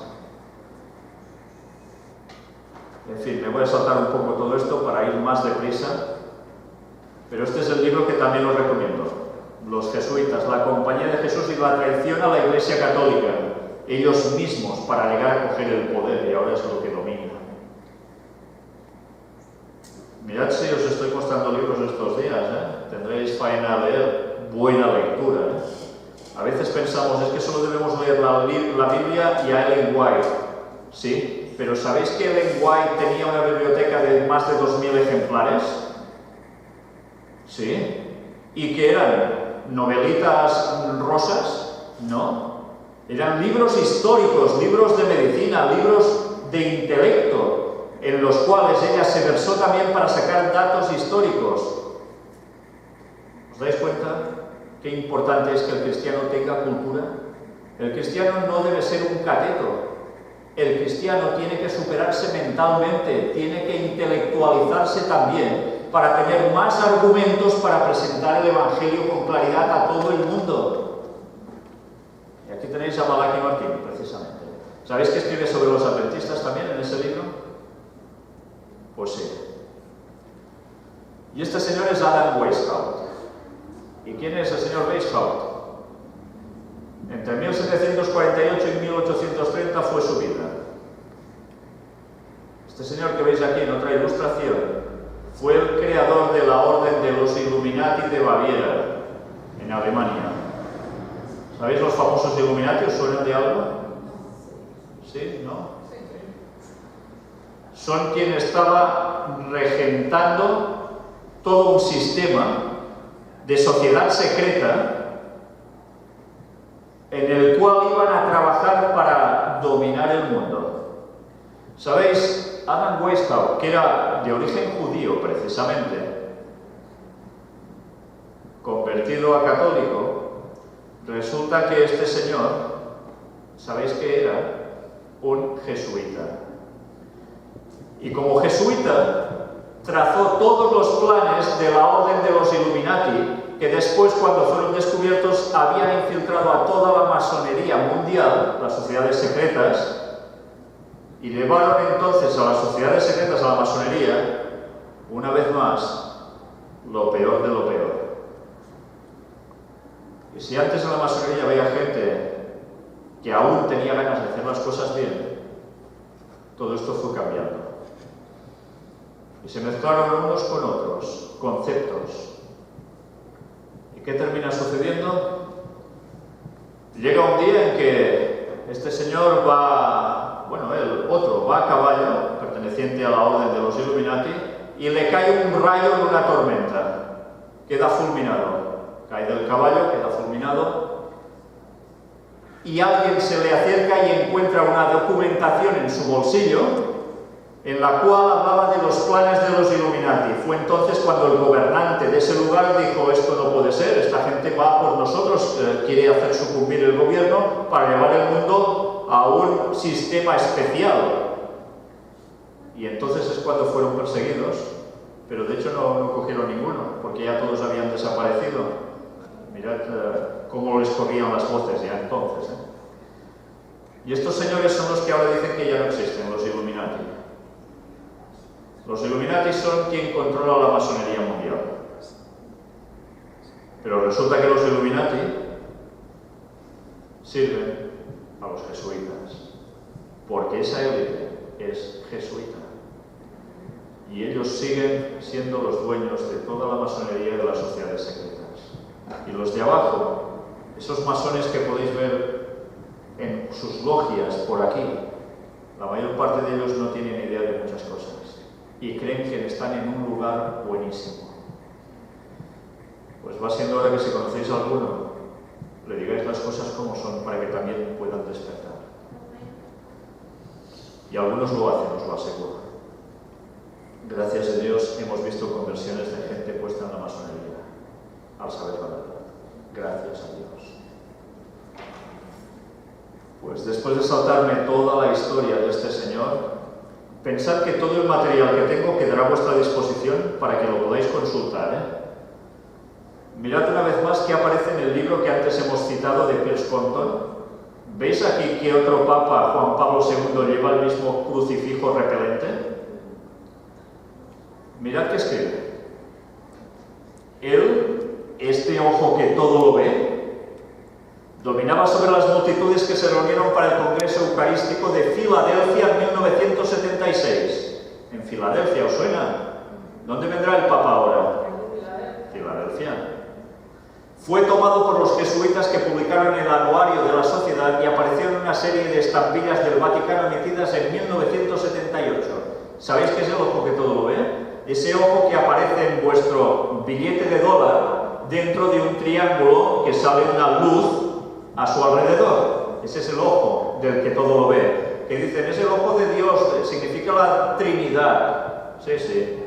En fin, me voy a saltar un poco todo esto para ir más deprisa, pero este es el libro que también os recomiendo. Los jesuitas, la Compañía de Jesús y la traición a la Iglesia Católica, ellos mismos para llegar a coger el poder, y ahora es lo que domina. Mirad si os estoy mostrando libros estos días, tendréis faena a leer, buena lectura. A veces pensamos, es que solo debemos leer la Biblia y a Ellen White, ¿sí? Pero ¿sabéis que Ellen White tenía una biblioteca de más de 2000 ejemplares? ¿Sí? ¿Y qué eran? ¿Novelitas rosas? No. Eran libros históricos, libros de medicina, libros de intelecto, en los cuales ella se versó también para sacar datos históricos. ¿Os dais cuenta qué importante es que el cristiano tenga cultura? El cristiano no debe ser un cateto. El cristiano tiene que superarse mentalmente, tiene que intelectualizarse también, para tener más argumentos para presentar el Evangelio con claridad a todo el mundo. Y aquí tenéis a Malachi Martín, precisamente. ¿Sabéis que escribe sobre los adventistas también en ese libro? Pues sí. Y este señor es Adam Weishaupt. ¿Y quién es el señor Weishaupt? Entre 1748 y 1830 fue su vida. Este señor que veis aquí en otra ilustración fue el creador de la Orden de los Illuminati de Baviera, en Alemania. ¿Sabéis los famosos Illuminati? ¿Os suenan de algo? ¿Sí? ¿No? Son quien estaba regentando todo un sistema de sociedad secreta en el cual iban a trabajar para dominar el mundo. ¿Sabéis? Adam Weishaupt, que era de origen judío precisamente, convertido a católico, resulta que este señor, ¿sabéis qué era? Un jesuita. Y como jesuita, trazó todos los planes de la Orden de los Illuminati, que después, cuando fueron descubiertos, habían infiltrado a toda la masonería mundial, las sociedades secretas, y llevaron entonces a las sociedades secretas, a la masonería, una vez más, lo peor de lo peor. Y si antes en la masonería había gente que aún tenía ganas de hacer las cosas bien, todo esto fue cambiando. Y se mezclaron unos con otros conceptos. ¿Y qué termina sucediendo? Llega un día en que este señor el otro va a caballo, perteneciente a la Orden de los Illuminati, y le cae un rayo en una tormenta. Queda fulminado. Cae del caballo, queda fulminado. Y alguien se le acerca y encuentra una documentación en su bolsillo en la cual hablaba de los planes de los Illuminati. Fue entonces cuando el gobernante de ese lugar dijo: esto no puede ser, esta gente va por nosotros, quiere hacer sucumbir el gobierno para llevar el mundo a un sistema especial. Y entonces es cuando fueron perseguidos, pero de hecho no cogieron ninguno, porque ya todos habían desaparecido. Mirad cómo les corrían las voces ya entonces. Y estos señores son los que ahora dicen que ya no existen, los Illuminati. Los Illuminati son quien controla la masonería mundial. Pero resulta que los Illuminati sirven a los jesuitas, porque esa élite es jesuita. Y ellos siguen siendo los dueños de toda la masonería y de las sociedades secretas. Y los de abajo, esos masones que podéis ver en sus logias por aquí, la mayor parte de ellos no tienen idea de muchas cosas y creen que están en un lugar buenísimo. Pues va siendo hora que si conocéis a alguno, le digáis las cosas como son para que también puedan despertar. Y algunos lo hacen, os lo aseguro. Gracias a Dios hemos visto conversiones de gente puesta en la masonería, al saber la verdad. Gracias a Dios. Pues después de saltarme toda la historia de este señor, pensad que todo el material que tengo quedará a vuestra disposición para que lo podáis consultar. Mirad una vez más que aparece en el libro que antes hemos citado de Piers Compton. ¿Veis aquí que otro papa, Juan Pablo II, lleva el mismo crucifijo repelente? Mirad que escribe. Él, este ojo que todo lo ve, dominaba sobre las multitudes que se reunieron para el Congreso Eucarístico de Filadelfia en 1976. ¿En Filadelfia os suena? ¿Dónde vendrá el Papa ahora? Filadelfia. Fue tomado por los jesuitas que publicaron el anuario de la sociedad y apareció en una serie de estampillas del Vaticano emitidas en 1978. ¿Sabéis qué es el ojo que todo lo ve? Ese ojo que aparece en vuestro billete de dólar dentro de un triángulo que sale una luz a su alrededor. Ese es el ojo del que todo lo ve. Que dicen, es el ojo de Dios, significa la Trinidad. Sí, sí.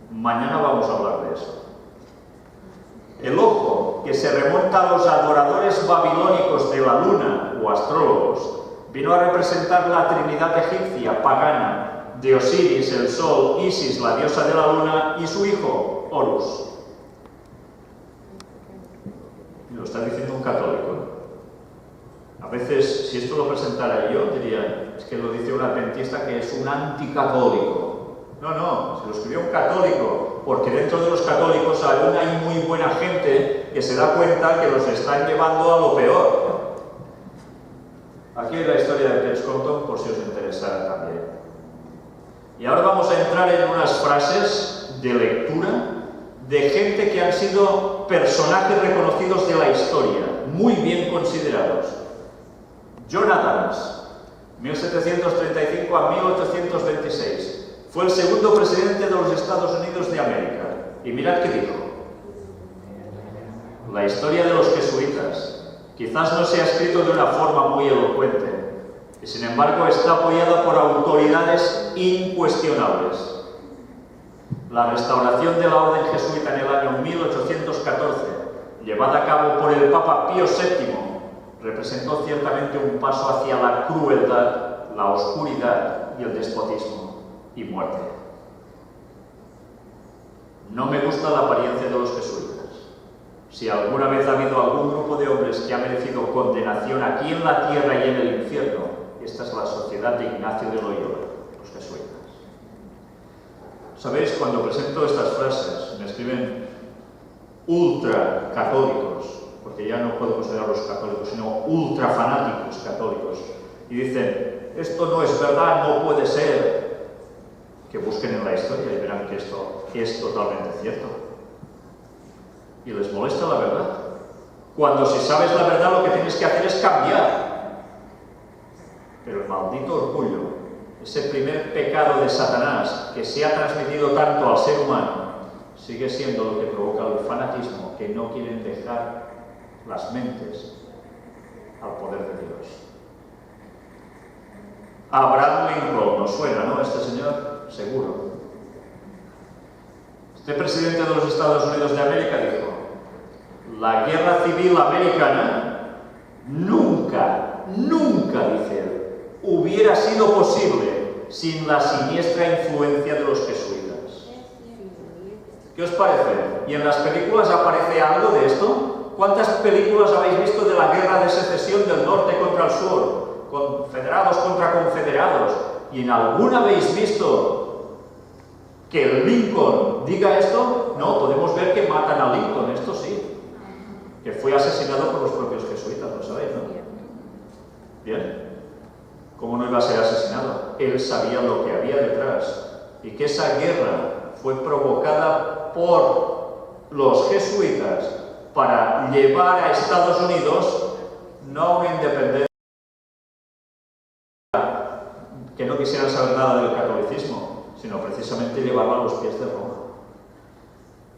Mañana vamos a hablar de eso. El ojo, que se remonta a los adoradores babilónicos de la luna o astrólogos, vino a representar la Trinidad egipcia, pagana, de Osiris, el sol, Isis, la diosa de la luna, y su hijo, Horus. Y lo está diciendo un católico. A veces, si esto lo presentara yo, diría, es que lo dice un adventista que es un anticatólico. No, se lo escribió un católico, porque dentro de los católicos aún hay muy buena gente que se da cuenta que los están llevando a lo peor. Aquí hay la historia de Piers Compton, por si os interesa también. Y ahora vamos a entrar en unas frases de lectura de gente que han sido personajes reconocidos de la historia, muy bien considerados. John Adams, 1735 a 1826. Fue el segundo presidente de los Estados Unidos de América. Y mirad qué dijo. La historia de los jesuitas quizás no sea escrito de una forma muy elocuente, y sin embargo está apoyada por autoridades incuestionables. La restauración de la orden jesuita en el año 1814, llevada a cabo por el Papa Pío VII, representó ciertamente un paso hacia la crueldad, la oscuridad y el despotismo y muerte. No me gusta la apariencia de los jesuitas. Si alguna vez ha habido algún grupo de hombres que ha merecido condenación aquí en la tierra y en el infierno, esta es la sociedad de Ignacio de Loyola, los jesuitas. ¿Sabéis? Cuando presento estas frases, me escriben ultra católicos, porque ya no puedo considerarlos católicos, sino ultra fanáticos católicos, y dicen, esto no es verdad, no puede ser. Que busquen en la historia y verán que esto es totalmente cierto. Y les molesta la verdad. Cuando si sabes la verdad lo que tienes que hacer es cambiar. Pero el maldito orgullo, ese primer pecado de Satanás que se ha transmitido tanto al ser humano, sigue siendo lo que provoca el fanatismo, que no quieren dejar las mentes al poder de Dios. Abraham Lincoln, ¿nos suena, no? Este señor, seguro. Este presidente de los Estados Unidos de América dijo, la guerra civil americana nunca, dice él, hubiera sido posible sin la siniestra influencia de los jesuitas. ¿Qué os parece? ¿Y en las películas aparece algo de esto? ¿Cuántas películas habéis visto de la guerra de secesión del norte contra el sur? Confederados contra confederados. ¿Y en alguna habéis visto que el Lincoln diga esto? No, podemos ver que matan a Lincoln, esto sí. Que fue asesinado por los propios jesuitas, ¿lo sabéis, no? Bien. ¿Cómo no iba a ser asesinado? Él sabía lo que había detrás. Y que esa guerra fue provocada por los jesuitas para llevar a Estados Unidos no a una independencia que no quisieran saber nada del catolicismo, sino precisamente llevarlo a los pies de Roma.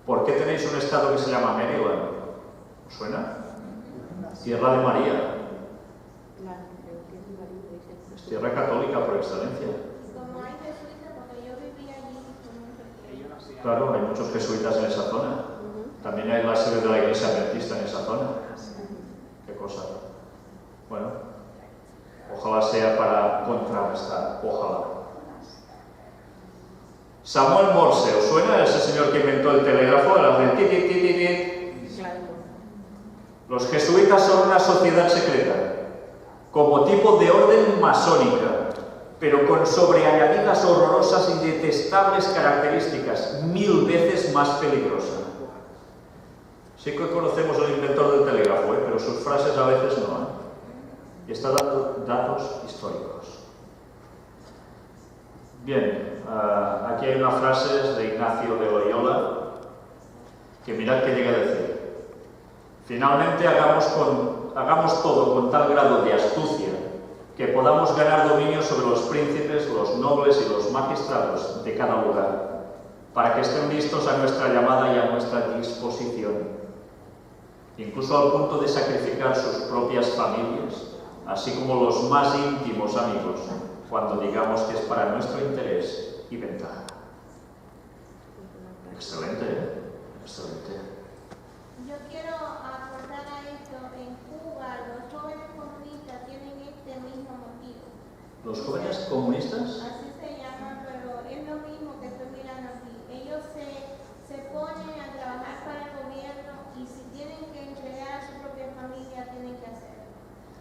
¿Por qué tenéis un estado que se llama Maryland? ¿Os suena? Tierra de María. Es tierra católica por excelencia. Como hay jesuitas, porque yo viví allí. Claro, hay muchos jesuitas en esa zona. También hay la sede de la iglesia adventista en esa zona. Qué cosa. Bueno, ojalá sea para contrarrestar. Ojalá. Samuel Morse, ¿os suena ese señor que inventó el telégrafo? El de tit, tit, tit, tit. Los jesuitas son una sociedad secreta, como tipo de orden masónica, pero con sobreañadidas horrorosas y detestables características, 1000 veces más peligrosa. Sí que conocemos al inventor del telégrafo, pero sus frases a veces no. Y está dando datos históricos. Bien, aquí hay una frase de Ignacio de Loyola, que mirad que llega a decir: finalmente hagamos todo con tal grado de astucia que podamos ganar dominio sobre los príncipes, los nobles y los magistrados de cada lugar, para que estén listos a nuestra llamada y a nuestra disposición, incluso al punto de sacrificar sus propias familias, así como los más íntimos amigos, cuando digamos que es para nuestro interés y ventaja. Excelente, ¿eh? Excelente. Yo quiero aportar a esto, en Cuba los jóvenes comunistas tienen este mismo motivo. ¿Los jóvenes comunistas? Así se llaman, pero es lo mismo que estoy mirando aquí. Ellos se ponen a trabajar para el gobierno y si tienen que entregar a su propia familia, tienen que hacerlo.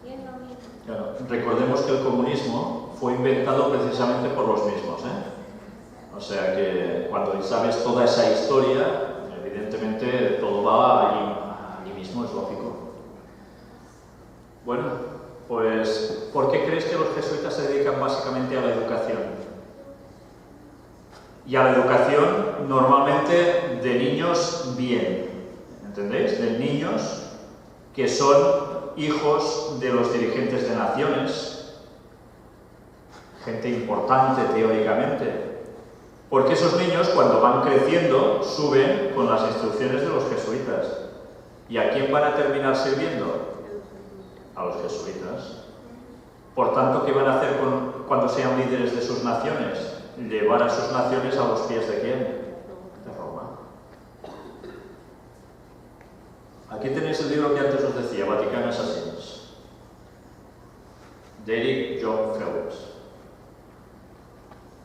Y es lo mismo. Claro, recordemos que el comunismo fue inventado precisamente por los mismos, ¿eh? O sea que cuando sabes toda esa historia, evidentemente todo va allí mismo, es lógico. Bueno, pues ¿por qué crees que los jesuitas se dedican básicamente a la educación? Y a la educación normalmente de niños bien, ¿entendéis? De niños que son hijos de los dirigentes de naciones, gente importante teóricamente. Porque esos niños, cuando van creciendo, suben con las instrucciones de los jesuitas. ¿Y a quién van a terminar sirviendo? A los jesuitas. Por tanto, ¿qué van a hacer cuando sean líderes de sus naciones? Llevar a sus naciones a los pies de ¿quién? De Roma. Aquí tenéis el libro que antes os decía, Vatican Assassins, de Eric John Phelps.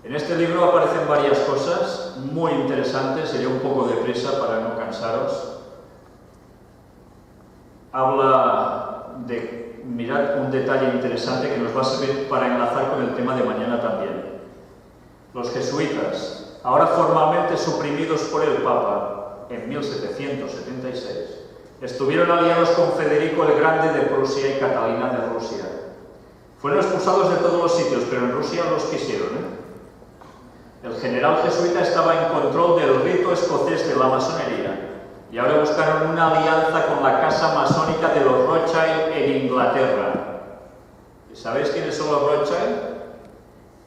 En este libro aparecen varias cosas muy interesantes, iré un poco deprisa para no cansaros. Habla de, mirad un detalle interesante que nos va a servir para enlazar con el tema de mañana también. Los jesuitas, ahora formalmente suprimidos por el Papa en 1776, estuvieron aliados con Federico el Grande de Prusia y Catalina de Rusia. Fueron expulsados de todos los sitios, pero en Rusia los quisieron, ¿eh? El general jesuita estaba en control del rito escocés de la masonería y ahora buscaron una alianza con la casa masónica de los Rothschild en Inglaterra. ¿Y sabéis quiénes son los Rothschild?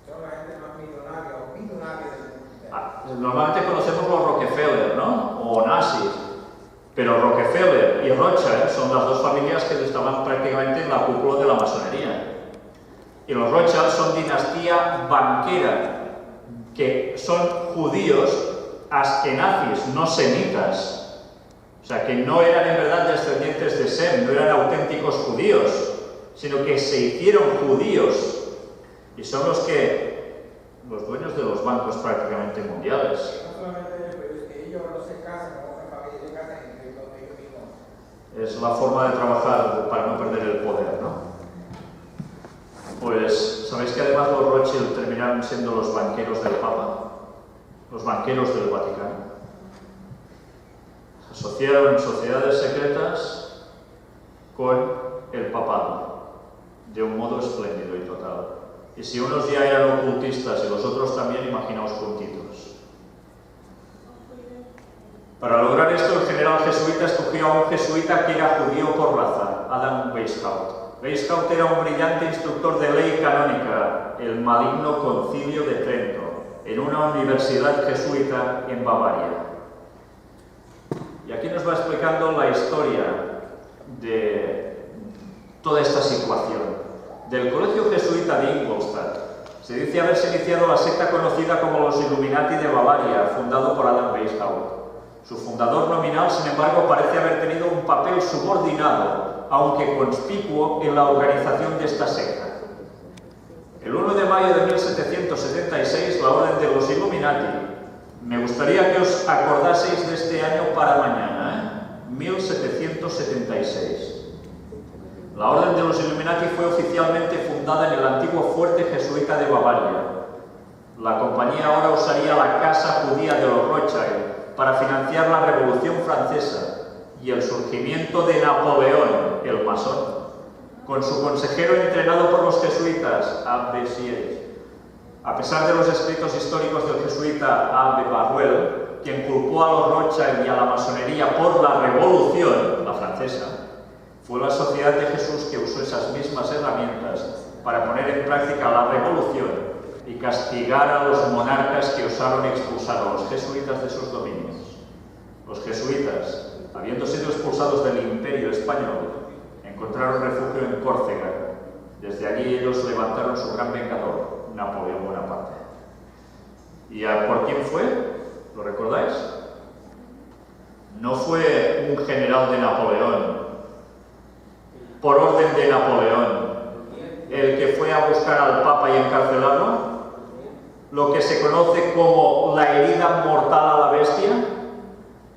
Son la gente más millonaria o millonaria del mundo. Normalmente conocemos los Rockefeller, ¿no? O nazis. Pero Rockefeller y Rothschild son las dos familias que estaban prácticamente en la cúpula de la masonería. Y los Rothschild son dinastía banquera, que son judíos askenazis, no semitas. O sea, que no eran en verdad descendientes de Sem, no eran auténticos judíos, sino que se hicieron judíos. Y son los dueños de los bancos prácticamente mundiales. No solamente ellos, pero es que ellos no se casan con otra familia, se casan entre ellos mismos. Es la forma de trabajar para no perder el poder, ¿no? Pues, ¿sabéis que además los Rothschild terminaron siendo los banqueros del Papa? Los banqueros del Vaticano. Se asociaron sociedades secretas con el papado, de un modo espléndido y total. Y si unos ya eran ocultistas y los otros también, imaginaos juntitos. Para lograr esto, el general jesuita escogió a un jesuita que era judío por raza, Adam Weishaupt. Weishaupt era un brillante instructor de ley canónica, el maligno Concilio de Trento, en una universidad jesuita en Bavaria. Y aquí nos va explicando la historia de toda esta situación. Del colegio jesuita de Ingolstadt se dice haberse iniciado la secta conocida como los Illuminati de Bavaria, fundado por Adam Weishaupt. Su fundador nominal, sin embargo, parece haber tenido un papel subordinado, aunque conspicuo, en la organización de esta secta. El 1 de mayo de 1776, la Orden de los Illuminati. Me gustaría que os acordaseis de este año para mañana, 1776. La Orden de los Illuminati fue oficialmente fundada en el antiguo fuerte jesuita de Bavaria. La compañía ahora usaría la casa judía de los Rothschild para financiar la Revolución Francesa y el surgimiento de Napoleón, el masón, con su consejero entrenado por los jesuitas, Abbe Sieyes. A pesar de los escritos históricos del jesuita Abbe Barruel, quien culpó a los Rothschild y a la masonería por la Revolución, la francesa, fue la Sociedad de Jesús que usó esas mismas herramientas para poner en práctica la Revolución y castigar a los monarcas que osaron expulsar a los jesuitas de sus dominios. Los jesuitas, habiendo sido expulsados del Imperio español, encontraron refugio en Córcega. Desde allí ellos levantaron su gran vengador, Napoleón Bonaparte. ¿Y por quién fue? ¿Lo recordáis? No fue un general de Napoleón, por orden de Napoleón, el que fue a buscar al Papa y encarcelarlo, lo que se conoce como la herida mortal a la bestia.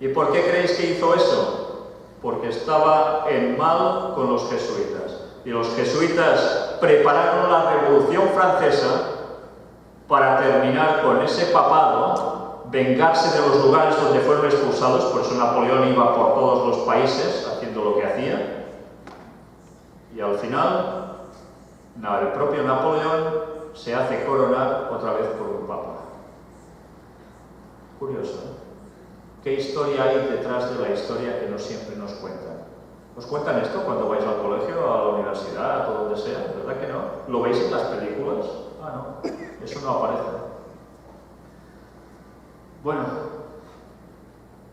¿Y por qué creéis que hizo eso? Porque estaba en mal con los jesuitas. Y los jesuitas prepararon la Revolución Francesa para terminar con ese papado, vengarse de los lugares donde fueron expulsados. Por eso Napoleón iba por todos los países haciendo lo que hacía. Y al final, el propio Napoleón se hace coronar otra vez por un papa. Curioso, ¿no? ¿Qué historia hay detrás de la historia que no siempre nos cuentan? ¿Os cuentan esto cuando vais al colegio, a la universidad, a donde sea? ¿Verdad que no? ¿Lo veis en las películas? Ah, no, eso no aparece. Bueno,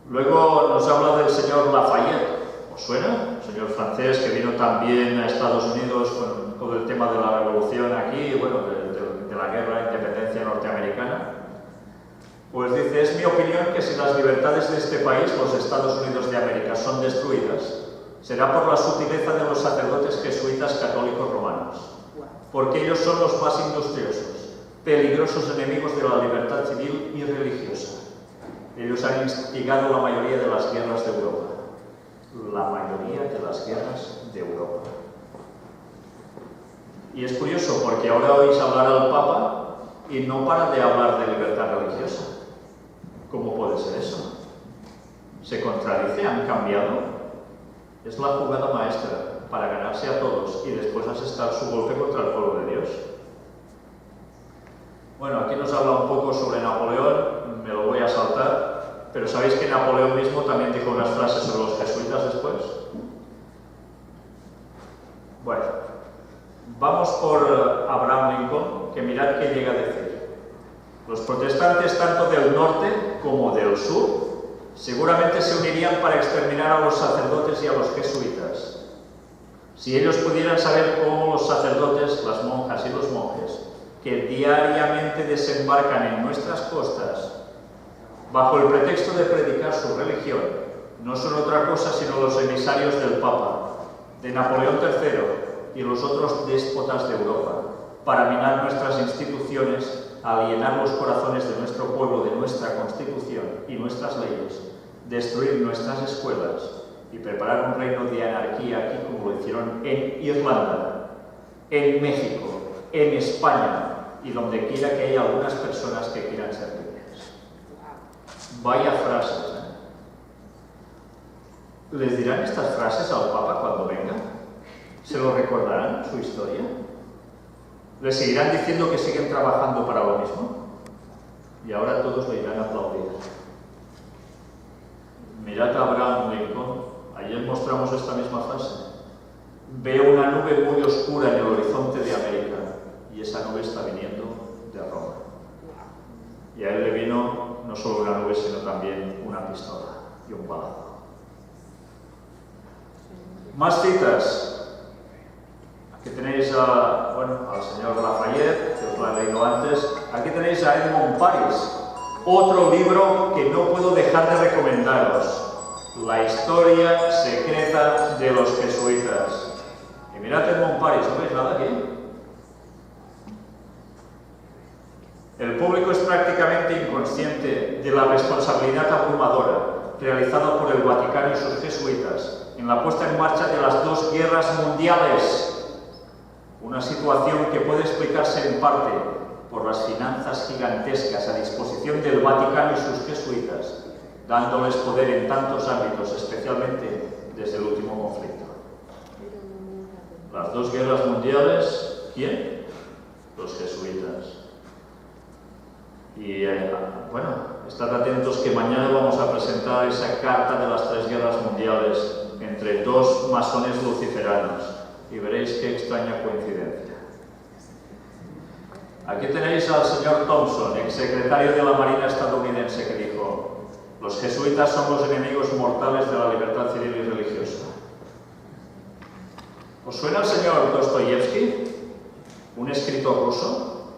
luego nos habla del señor Lafayette. ¿Os suena? El señor francés que vino también a Estados Unidos con todo el tema de la revolución aquí, bueno, de la guerra de independencia norteamericana. Pues dice, es mi opinión que si las libertades de este país, los Estados Unidos de América, son destruidas, será por la sutileza de los sacerdotes jesuitas católicos romanos, porque ellos son los más industriosos, peligrosos enemigos de la libertad civil y religiosa. Ellos han instigado la mayoría de las guerras de Europa. La mayoría de las guerras de Europa. Y es curioso porque ahora oís hablar al Papa y no para de hablar de libertad religiosa. ¿Cómo puede ser eso? ¿Se contradice? ¿Han cambiado? Es la jugada maestra para ganarse a todos y después asestar su golpe contra el pueblo de Dios. Bueno, aquí nos habla un poco sobre Napoleón, me lo voy a saltar, pero ¿sabéis que Napoleón mismo también dijo unas frases sobre los jesuitas después? Bueno, vamos por Abraham Lincoln, que mirad qué llega a decir. Los protestantes, tanto del norte como del sur, seguramente se unirían para exterminar a los sacerdotes y a los jesuitas. Si ellos pudieran saber cómo los sacerdotes, las monjas y los monjes, que diariamente desembarcan en nuestras costas, bajo el pretexto de predicar su religión, no son otra cosa sino los emisarios del Papa, de Napoleón III y los otros déspotas de Europa, para minar nuestras instituciones, alienar los corazones de nuestro pueblo de nuestra Constitución y nuestras leyes, destruir nuestras escuelas, y preparar un reino de anarquía aquí como lo hicieron en Irlanda, en México, en España y donde quiera que haya algunas personas que quieran ser libres. Vaya frases, ¿eh? ¿Les dirán estas frases al Papa cuando venga? ¿Se lo recordarán, su historia? ¿Les seguirán diciendo que siguen trabajando para lo mismo? Y ahora todos le irán a aplaudir. Mirad a Abraham Lincoln. Ayer mostramos esta misma frase. Veo una nube muy oscura en el horizonte de América y esa nube está viniendo de Roma. Y a él le vino no solo una nube, sino también una pistola y un balazo. Más citas. Aquí tenéis al señor Lafayette, que os lo he leído antes. Aquí tenéis a Edmund Paris, otro libro que no puedo dejar de recomendaros. La historia secreta de los jesuitas. Y mirad Edmund Paris, ¿no veis nada aquí? El público es prácticamente inconsciente de la responsabilidad abrumadora realizada por el Vaticano y sus jesuitas en la puesta en marcha de las dos guerras mundiales. Una situación que puede explicarse en parte por las finanzas gigantescas a disposición del Vaticano y sus jesuitas, dándoles poder en tantos ámbitos, especialmente desde el último conflicto. Las dos guerras mundiales, ¿quién? Los jesuitas. Y estad atentos que mañana vamos a presentar esa carta de las tres guerras mundiales entre dos masones luciferanos y veréis qué extraña coincidencia. Aquí tenéis al señor Thompson, exsecretario de la Marina estadounidense, que dijo: los jesuitas son los enemigos mortales de la libertad civil y religiosa. ¿Os suena el señor Dostoyevsky? ¿Un escritor ruso?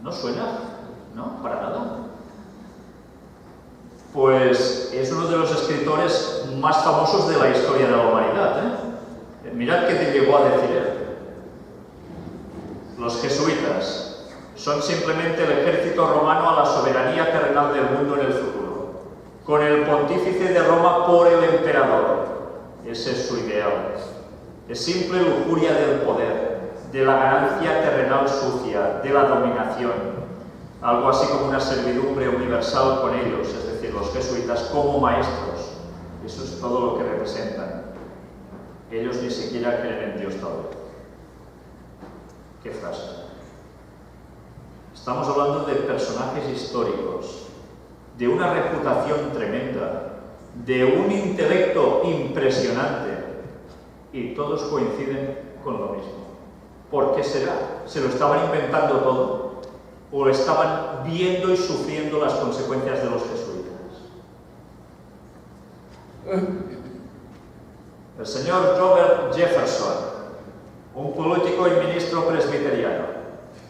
¿No suena? ¿No? Para nada. Pues es uno de los escritores más famosos de la historia de la humanidad, ¿eh? Mirad qué te llegó a decir él. Los jesuitas son simplemente el ejército romano a la soberanía terrenal del mundo en el futuro, con el pontífice de Roma por el emperador. Ese es su ideal. Es simple lujuria del poder, de la ganancia terrenal sucia, de la dominación. Algo así como una servidumbre universal con ellos, es decir, los jesuitas como maestros. Eso es todo lo que representan. Ellos ni siquiera creen en Dios todavía. ¿Qué frase? Estamos hablando de personajes históricos, de una reputación tremenda, de un intelecto impresionante, y todos coinciden con lo mismo. ¿Por qué será? ¿Se lo estaban inventando todo? ¿O estaban viendo y sufriendo las consecuencias de los jesuitas? El señor Robert Jefferson, un político y ministro presbiteriano.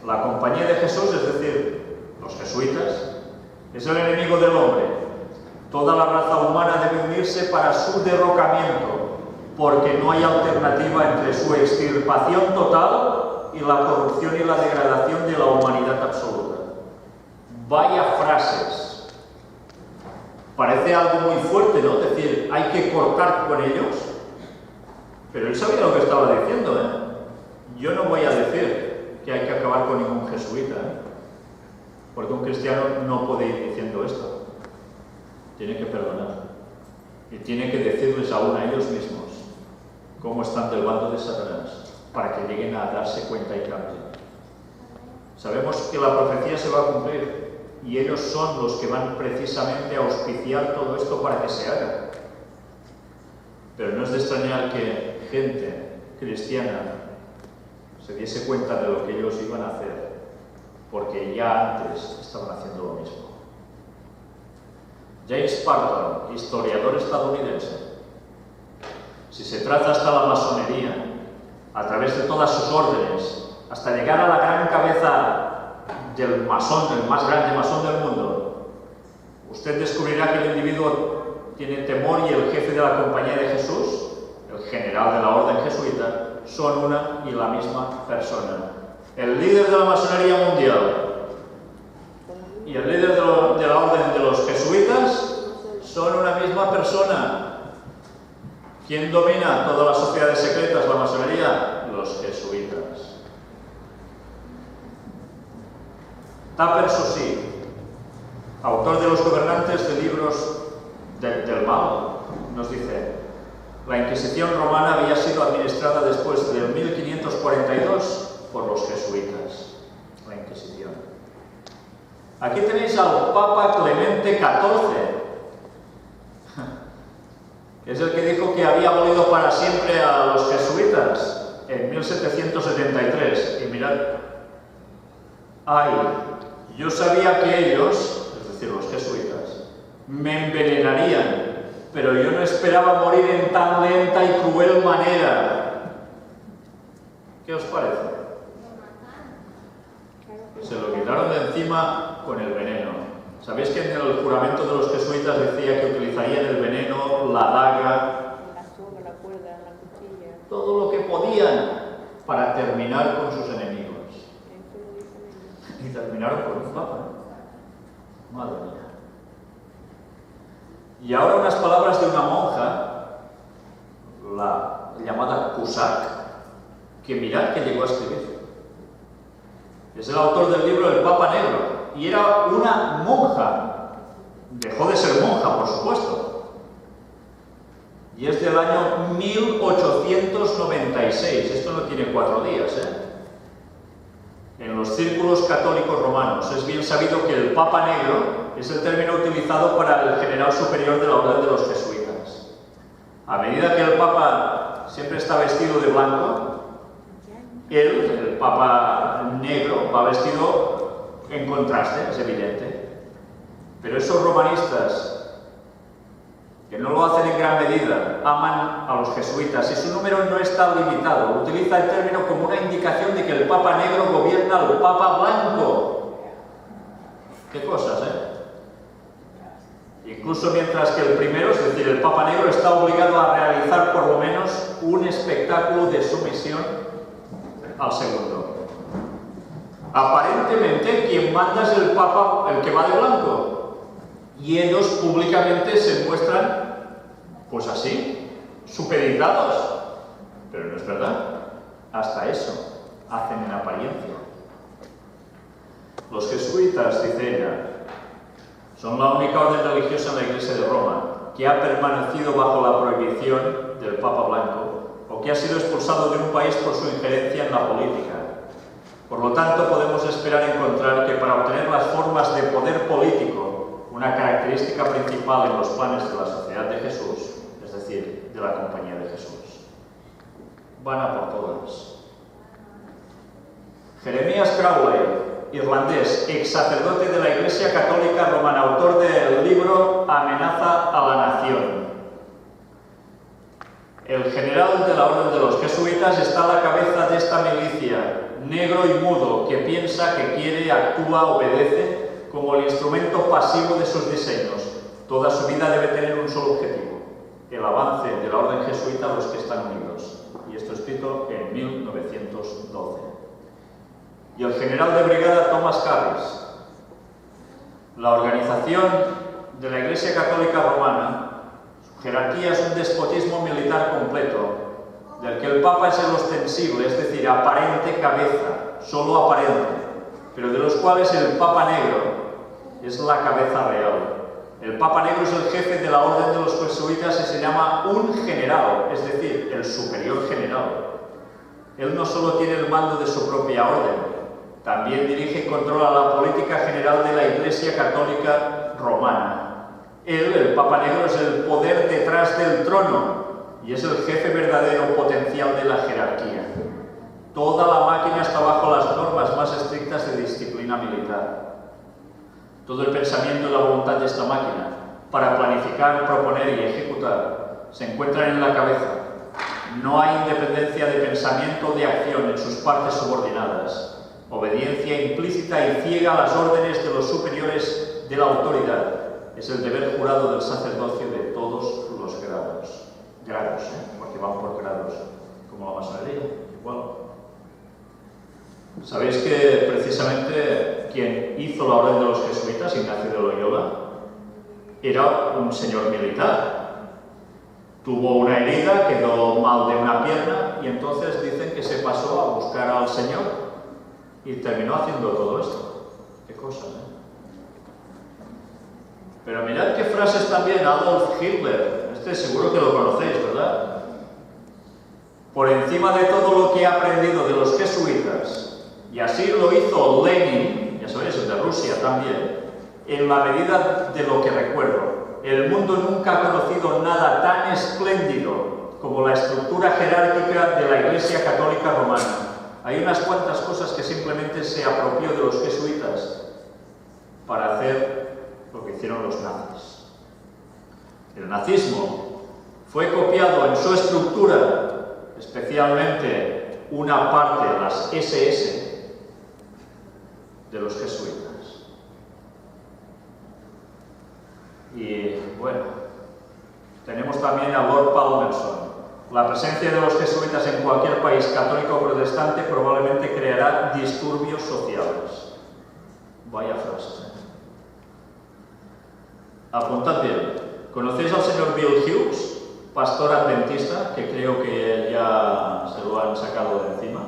La Compañía de Jesús, es decir, los jesuitas, es el enemigo del hombre. Toda la raza humana debe unirse para su derrocamiento, porque no hay alternativa entre su extirpación total y la corrupción y la degradación de la humanidad absoluta. Vaya frases. Parece algo muy fuerte, ¿no? Es decir, hay que cortar con ellos. Pero él sabía lo que estaba diciendo, ¿eh? Yo no voy a decir que hay que acabar con ningún jesuita, ¿eh? Porque un cristiano no puede ir diciendo esto. Tiene que perdonar. Y tiene que decirles aún a ellos mismos cómo están del bando de Satanás, para que lleguen a darse cuenta y cambien. Sabemos que la profecía se va a cumplir y ellos son los que van precisamente a auspiciar todo esto para que se haga. Pero no es de extrañar que gente cristiana se diese cuenta de lo que ellos iban a hacer, porque ya antes estaban haciendo lo mismo. James Parton, historiador estadounidense. Si se traza hasta la masonería, a través de todas sus órdenes, hasta llegar a la gran cabeza del masón, del más grande masón del mundo, usted descubrirá que el individuo tiene temor y el jefe de la Compañía de Jesús, el general de la orden jesuita, son una y la misma persona. El líder de la masonería mundial y el líder de la orden de los jesuitas son una misma persona. ¿Quién domina todas las sociedades secretas, la masonería? Los jesuitas. Tupper Susi, autor de Los gobernantes de libros del mal, nos dice: la Inquisición romana había sido administrada después del 1542 por los jesuitas. La Inquisición. Aquí tenéis al Papa Clemente XIV, que es el que dijo que había abolido para siempre a los jesuitas en 1773. Y mirad, ay, yo sabía que ellos, es decir, los jesuitas, me envenenarían, pero yo no esperaba morir en tan lenta y cruel manera. ¿Qué os parece? Se lo quitaron de encima con el veneno. ¿Sabéis que en el juramento de los jesuitas decía que utilizarían el veneno, la daga, la soga, la cuerda, la cuchilla, todo lo que podían para terminar con sus enemigos? Y terminaron con un papa. Madre mía. Y ahora unas palabras de una monja, la llamada Cusack, que mirad que llegó a escribir. Es el autor del libro El Papa Negro, y era una monja. Dejó de ser monja, por supuesto. Y es del año 1896. Esto no tiene 4 días, En los círculos católicos romanos es bien sabido que el Papa Negro es el término utilizado para el general superior de la orden de los jesuitas. A medida que el Papa siempre está vestido de blanco, él, el Papa Negro, va vestido en contraste, es evidente. Pero esos romanistas, que no lo hacen en gran medida, aman a los jesuitas y su número no está limitado. Utiliza el término como una indicación de que el Papa Negro gobierna al Papa Blanco. Qué cosas, Incluso mientras que el primero, es decir, el Papa Negro, está obligado a realizar por lo menos un espectáculo de sumisión al segundo. Aparentemente, quien manda es el Papa, el que va de blanco. Y ellos públicamente se muestran, pues así, supeditados. Pero no es verdad. Hasta eso hacen en apariencia. Los jesuitas, dice ella, son la única orden religiosa en la Iglesia de Roma que ha permanecido bajo la prohibición del Papa Blanco o que ha sido expulsado de un país por su injerencia en la política. Por lo tanto, podemos esperar encontrar que para obtener las formas de poder político, una característica principal en los planes de la Sociedad de Jesús, es decir, de la Compañía de Jesús, van a por todas. Jeremías Crowley, irlandés, ex sacerdote de la Iglesia Católica Romana, autor del libro Amenaza a la Nación. El general de la Orden de los Jesuitas está a la cabeza de esta milicia, negro y mudo, que piensa, que quiere, actúa, obedece, como el instrumento pasivo de sus diseños. Toda su vida debe tener un solo objetivo: el avance de la Orden Jesuita a los que están unidos. Y esto escrito en 1912. Y el general de brigada Thomas Harris. La organización de la Iglesia Católica Romana, su jerarquía es un despotismo militar completo, del que el Papa es el ostensible, es decir, aparente cabeza, solo aparente, pero de los cuales el Papa Negro es la cabeza real. El Papa Negro es el jefe de la Orden de los Jesuitas y se llama un general, es decir, el superior general. Él no solo tiene el mando de su propia orden, también dirige y controla la política general de la Iglesia Católica Romana. Él, el Papa Negro, es el poder detrás del trono y es el jefe verdadero potencial de la jerarquía. Toda la máquina está bajo las normas más estrictas de disciplina militar. Todo el pensamiento y la voluntad de esta máquina, para planificar, proponer y ejecutar, se encuentran en la cabeza. No hay independencia de pensamiento o de acción en sus partes subordinadas. Obediencia implícita y ciega a las órdenes de los superiores de la autoridad. Es el deber jurado del sacerdocio de todos los grados. Grados, porque van por grados, como la masonería, igual. ¿Sabéis que precisamente quien hizo la orden de los jesuitas, Ignacio de Loyola, era un señor militar? tuvo una herida, quedó mal de una pierna y entonces dicen que se pasó a buscar al Señor y terminó haciendo todo esto. Qué cosa, ¿eh? Pero mirad qué frases también Adolf Hitler, este seguro que lo conocéis, ¿verdad? Por encima de todo lo que he aprendido de los jesuitas, y así lo hizo Lenin, ya sabéis, el de Rusia también, en la medida de lo que recuerdo. El mundo nunca ha conocido nada tan espléndido como la estructura jerárquica de la Iglesia Católica Romana. Hay unas cuantas cosas que simplemente se apropió de los jesuitas para hacer lo que hicieron los nazis. El nazismo fue copiado en su estructura, especialmente una parte de las SS, de los jesuitas. Y bueno, tenemos también a Lord Palmerston. La presencia de los jesuitas en cualquier país católico o protestante probablemente creará disturbios sociales. Vaya frase, ¿eh? Apuntad bien. ¿Conocéis al señor Bill Hughes, pastor adventista, que creo que ya se lo han sacado de encima?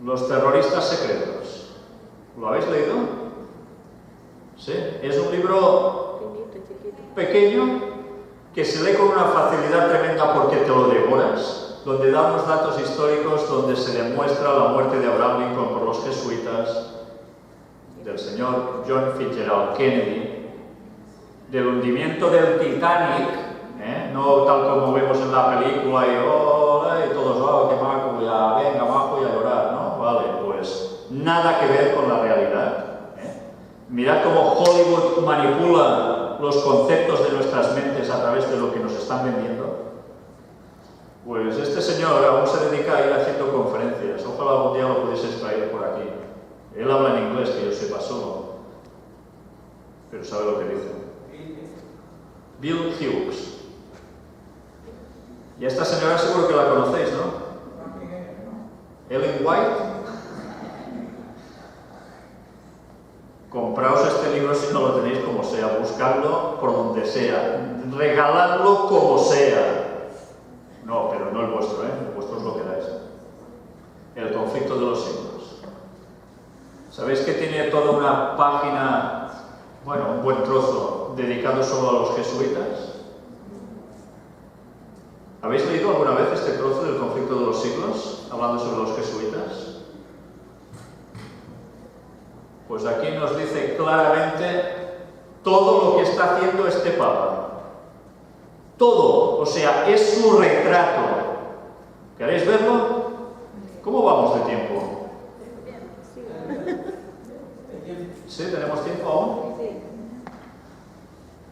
Los terroristas secretos. ¿Lo habéis leído? Sí. Es un libro pequeño que se lee con una facilidad tremenda porque te lo devoras, donde da unos datos históricos, donde se demuestra la muerte de Abraham Lincoln por los jesuitas, del señor John Fitzgerald Kennedy, del hundimiento del Titanic, no tal como vemos en la película y todos, oh, qué maco, ya venga abajo y a llorar, ¿no? Vale, pues nada que ver con la realidad. Mirad cómo Hollywood manipula los conceptos de nuestras mentes a través de lo que nos están vendiendo. Pues este señor aún se dedica a ir haciendo conferencias. Ojalá algún día lo pudieseis traer por aquí. Él habla en inglés, que yo sepa solo, pero sabe lo que dice. Bill Hughes. Y a esta señora seguro que la conocéis, ¿no? Ellen White. Compraos este libro si no lo tenéis como sea, buscadlo por donde sea, regaladlo como sea. No, pero no el vuestro, el vuestro os lo quedáis. El conflicto de los siglos. ¿Sabéis que tiene toda una página, bueno, un buen trozo, dedicado solo a los jesuitas? ¿Habéis leído alguna vez este trozo del conflicto de los siglos, hablando sobre los jesuitas? Pues aquí nos dice claramente todo lo que está haciendo este Papa. Todo, o sea, es su retrato. ¿Queréis verlo? ¿Cómo vamos de tiempo? ¿Sí? ¿Tenemos tiempo aún?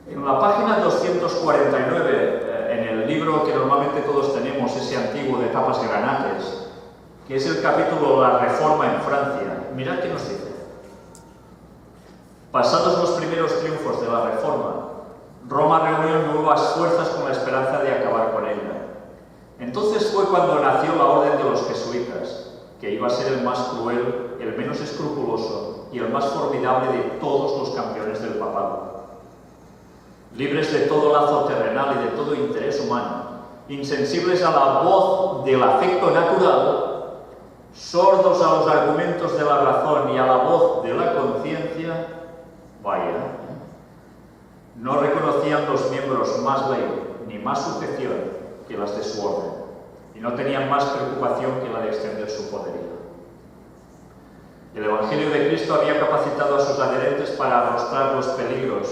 En la página 249, en el libro que normalmente todos tenemos, ese antiguo de tapas y granates, que es el capítulo La Reforma en Francia, mirad qué nos dice. Pasados los primeros triunfos de la Reforma, Roma reunió nuevas fuerzas con la esperanza de acabar con ella. Entonces fue cuando nació la Orden de los Jesuitas, que iba a ser el más cruel, el menos escrupuloso y el más formidable de todos los campeones del papado. Libres de todo lazo terrenal y de todo interés humano, insensibles a la voz del afecto natural, sordos a los argumentos de la razón y a la voz de la conciencia, vaya, no reconocían los miembros más ley ni más sujeción que las de su orden, y no tenían más preocupación que la de extender su poderío. El Evangelio de Cristo había capacitado a sus adherentes para arrostrar los peligros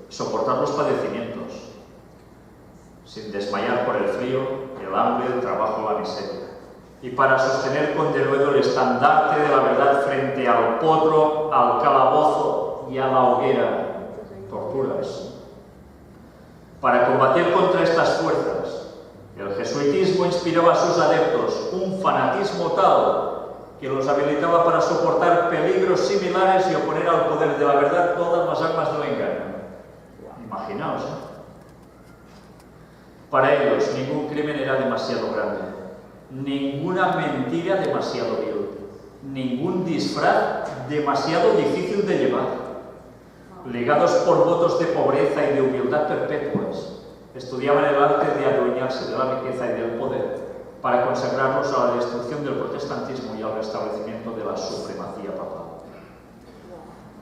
y soportar los padecimientos, sin desmayar por el frío, el hambre, el trabajo, la miseria, y para sostener con denuedo el estandarte de la verdad frente al potro, al calabozo y a la hoguera, torturas. Para combatir contra estas fuerzas, el jesuitismo inspiraba a sus adeptos un fanatismo tal que los habilitaba para soportar peligros similares y oponer al poder de la verdad todas las armas del engaño. Imaginaos, Para ellos, ningún crimen era demasiado grande, ninguna mentira demasiado vil, ningún disfraz demasiado difícil de llevar. Ligados por votos de pobreza y de humildad perpetuas, estudiaban el arte de adueñarse de la riqueza y del poder para consagrarlos a la destrucción del protestantismo y al restablecimiento de la supremacía papal.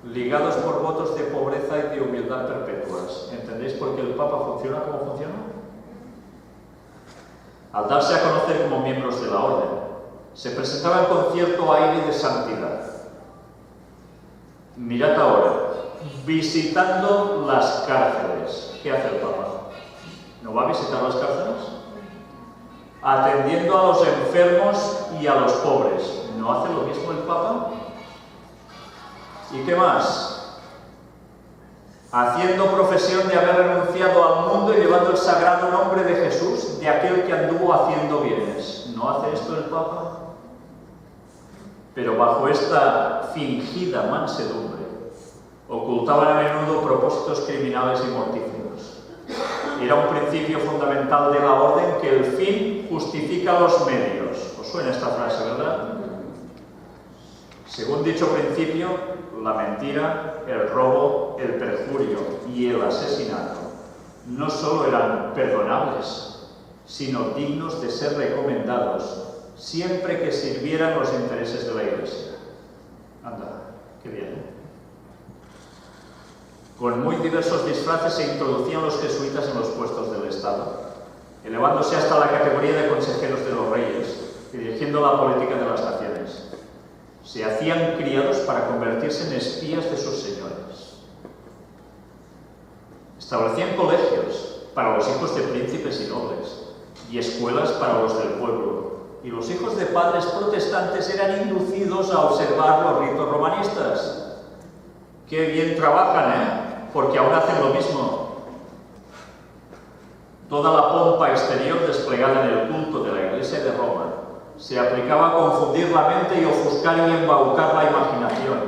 Ligados por votos de pobreza y de humildad perpetuas. ¿Entendéis por qué el Papa funciona como funciona? Al darse a conocer como miembros de la orden, se presentaban con cierto aire de santidad. Mirad ahora, visitando las cárceles. ¿Qué hace el Papa? ¿No va a visitar las cárceles? Atendiendo a los enfermos y a los pobres. ¿No hace lo mismo el Papa? ¿Y qué más? Haciendo profesión de haber renunciado al mundo y llevando el sagrado nombre de Jesús, de aquel que anduvo haciendo bienes. ¿No hace esto el Papa? Pero bajo esta fingida mansedumbre, ocultaban a menudo propósitos criminales y mortíferos. Era un principio fundamental de la orden que el fin justifica los medios. ¿Os suena esta frase, verdad? Según dicho principio, la mentira, el robo, el perjurio y el asesinato no solo eran perdonables, sino dignos de ser recomendados siempre que sirvieran los intereses de la Iglesia. Anda, qué bien, ¿eh? Con muy diversos disfraces se introducían los jesuitas en los puestos del Estado, elevándose hasta la categoría de consejeros de los reyes y dirigiendo la política de las naciones. Se hacían criados para convertirse en espías de sus señores. Establecían colegios para los hijos de príncipes y nobles y escuelas para los del pueblo. Y los hijos de padres protestantes eran inducidos a observar los ritos romanistas. ¡Qué bien trabajan, eh! Porque aún hacen lo mismo. Toda la pompa exterior desplegada en el culto de la Iglesia de Roma se aplicaba a confundir la mente y ofuscar y embaucar la imaginación,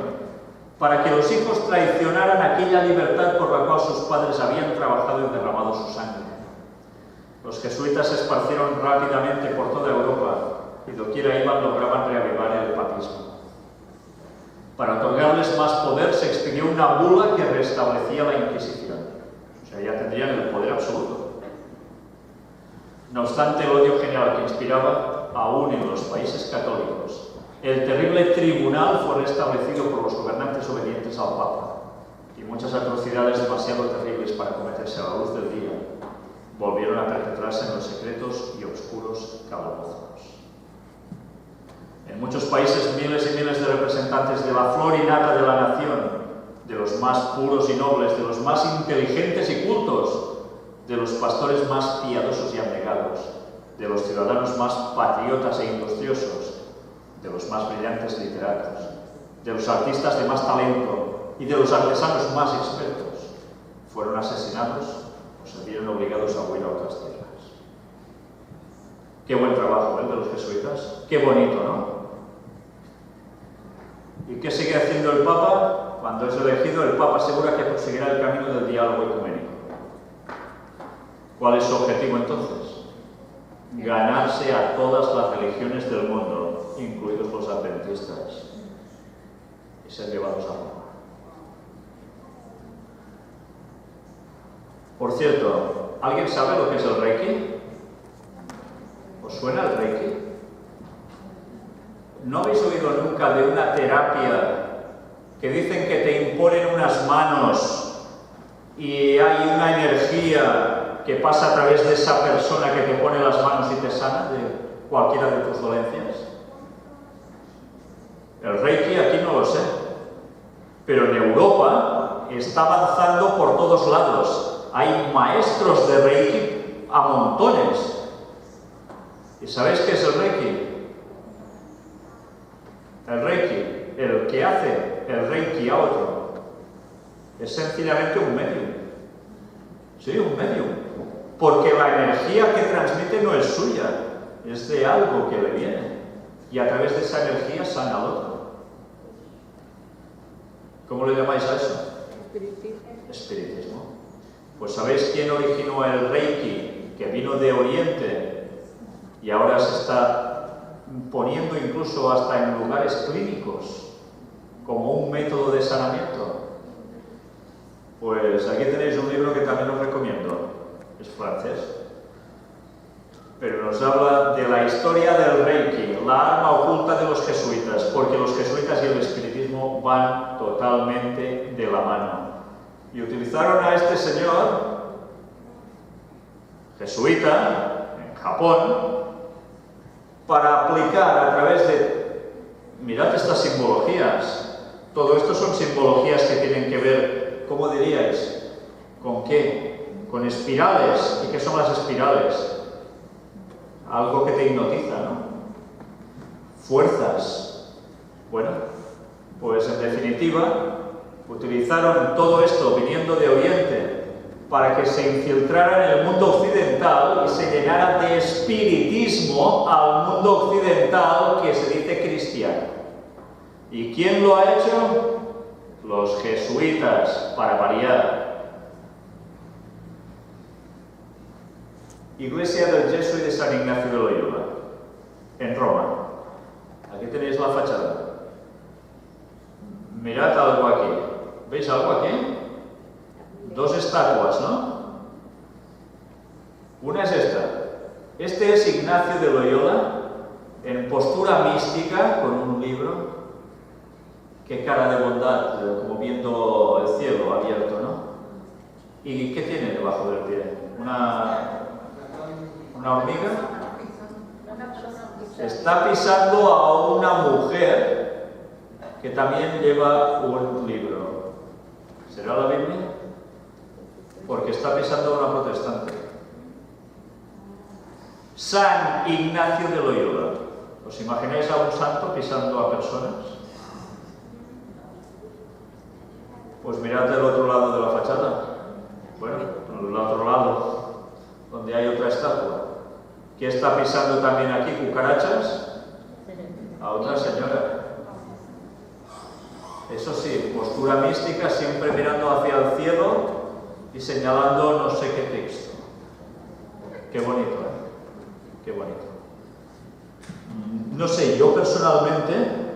para que los hijos traicionaran aquella libertad por la cual sus padres habían trabajado y derramado su sangre. Los jesuitas se esparcieron rápidamente por toda Europa y doquiera iban lograban reavivar el papismo. Para otorgarles más poder se expidió una bula que restablecía la Inquisición. O sea, ya tendrían el poder absoluto. No obstante, el odio general que inspiraba, aún en los países católicos, el terrible tribunal fue restablecido por los gobernantes obedientes al Papa, y muchas atrocidades demasiado terribles para cometerse a la luz del día volvieron a perpetrarse en los secretos y oscuros calabozos. En muchos países, miles y miles de representantes de la flor y nata de la nación, de los más puros y nobles, de los más inteligentes y cultos, de los pastores más piadosos y abnegados, de los ciudadanos más patriotas e industriosos, de los más brillantes literatos, de los artistas de más talento y de los artesanos más expertos, fueron asesinados o se vieron obligados a huir a otras tierras. Qué buen trabajo, ¿eh?, de los jesuitas. Qué bonito, ¿no? ¿Y qué sigue haciendo el Papa? Cuando es elegido, el Papa asegura que proseguirá el camino del diálogo ecuménico. ¿Cuál es su objetivo entonces? Ganarse a todas las religiones del mundo, incluidos los adventistas, y ser llevados a Roma. Por cierto, ¿alguien sabe lo que es el Reiki? ¿Os suena el Reiki? ¿No habéis oído nunca de una terapia que dicen que te imponen unas manos y hay una energía que pasa a través de esa persona que te pone las manos y te sana de cualquiera de tus dolencias? El Reiki aquí no lo sé, pero en Europa está avanzando por todos lados. Hay maestros de Reiki a montones. ¿Y sabéis qué es el Reiki? El Reiki, el que hace el Reiki a otro, es sencillamente un medium. Sí, un medium. Porque la energía que transmite no es suya, es de algo que le viene. Y a través de esa energía sana al otro. ¿Cómo le llamáis a eso? Espiritismo. Pues ¿sabéis quién originó el Reiki? Que vino de Oriente y ahora se está poniendo incluso hasta en lugares clínicos como un método de sanamiento. Pues aquí tenéis un libro que también os recomiendo, es francés. Pero nos habla de la historia del Reiki, la arma oculta de los jesuitas, porque los jesuitas y el espiritismo van totalmente de la mano. Y utilizaron a este señor, jesuita, en Japón, para aplicar a través de... Mirad estas simbologías. Todo esto son simbologías que tienen que ver, ¿cómo diríais? ¿Con qué? Con espirales. ¿Y qué son las espirales? Algo que te hipnotiza, ¿no? Fuerzas. Bueno, pues en definitiva, utilizaron todo esto viniendo de Oriente para que se infiltrara en el mundo occidental y se llenara de espiritismo al mundo occidental que se dice cristiano. ¿Y quién lo ha hecho? Los jesuitas, para variar. Iglesia del Yeso y de San Ignacio de Loyola, en Roma. Aquí tenéis la fachada. Mirad algo aquí. ¿Veis algo aquí? Dos estatuas, ¿no? Una es esta. Este es Ignacio de Loyola, en postura mística, con un libro. Qué cara de bondad, como viendo el cielo abierto, ¿no? ¿Y qué tiene debajo del pie? ¿Una hormiga? Está pisando a una mujer que también lleva un libro. ¿Será la Biblia? Porque está pisando a una protestante. San Ignacio de Loyola. ¿Os imagináis a un santo pisando a personas? Pues mirad del otro lado de la fachada. Bueno, al otro lado, donde hay otra estatua. ¿Qué está pisando también aquí? ¿Cucarachas? A otra señora. Eso sí, postura mística, siempre mirando hacia el cielo y señalando no sé qué texto. Qué bonito, ¿eh? Qué bonito. No sé, yo personalmente,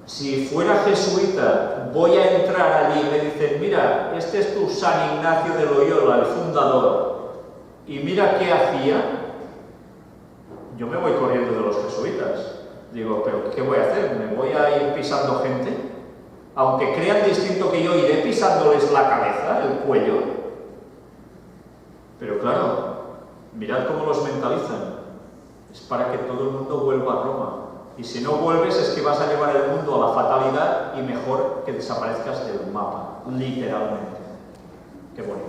si fuera jesuita, voy a entrar allí y me dicen, mira, este es tu San Ignacio de Loyola, el fundador, y mira qué hacía, yo me voy corriendo de los jesuitas. Digo, ¿pero qué voy a hacer? ¿Me voy a ir pisando gente? Aunque crean distinto que yo, iré pisándoles la cabeza, el cuello. Pero claro, mirad cómo los mentalizan. Es para que todo el mundo vuelva a Roma. Y si no vuelves es que vas a llevar el mundo a la fatalidad y mejor que desaparezcas del mapa, literalmente. Qué bonito.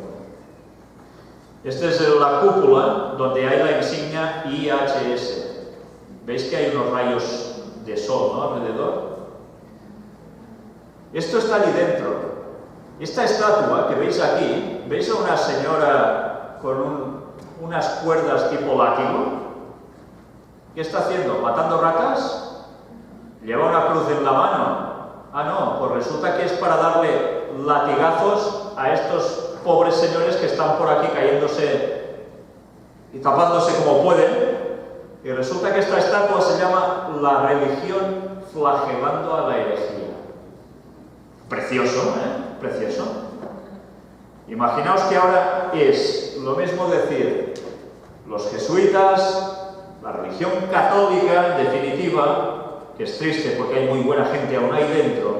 Esta es la cúpula donde hay la insignia IHS. ¿Veis que hay unos rayos de sol, ¿no?, alrededor? Esto está allí dentro. Esta estatua que veis aquí, ¿veis a una señora con unas cuerdas tipo látigo? ¿Qué está haciendo? ¿Matando ratas? ¿Lleva una cruz en la mano? Ah, no, pues resulta que es para darle latigazos a estos pobres señores que están por aquí cayéndose y tapándose como pueden. Y resulta que esta estatua se llama La religión flagelando a la herejía. Precioso, ¿eh? Precioso. Imaginaos que ahora es lo mismo decir los jesuitas, la religión católica, en definitiva, que es triste porque hay muy buena gente aún ahí dentro,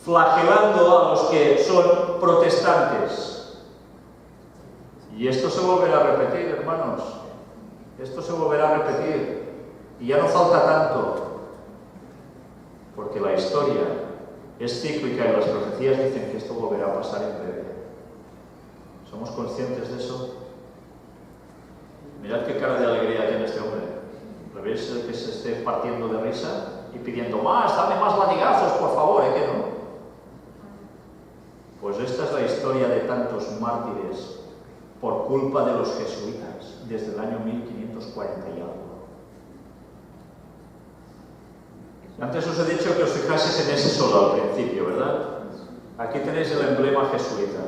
flagelando a los que son protestantes. Y esto se volverá a repetir, hermanos. Esto se volverá a repetir. Y ya no falta tanto, porque la historia es cíclica y las profecías dicen que esto volverá a pasar en breve. ¿Somos conscientes de eso? Mirad qué cara de alegría tiene este hombre. ¿Lo veis que se esté partiendo de risa y pidiendo más, dame más latigazos, por favor, ¿eh que no? Pues esta es la historia de tantos mártires por culpa de los jesuitas desde el año 1540 y algo. Antes os he dicho que os fijaseis en ese solo al principio, ¿verdad? Aquí tenéis el emblema jesuita.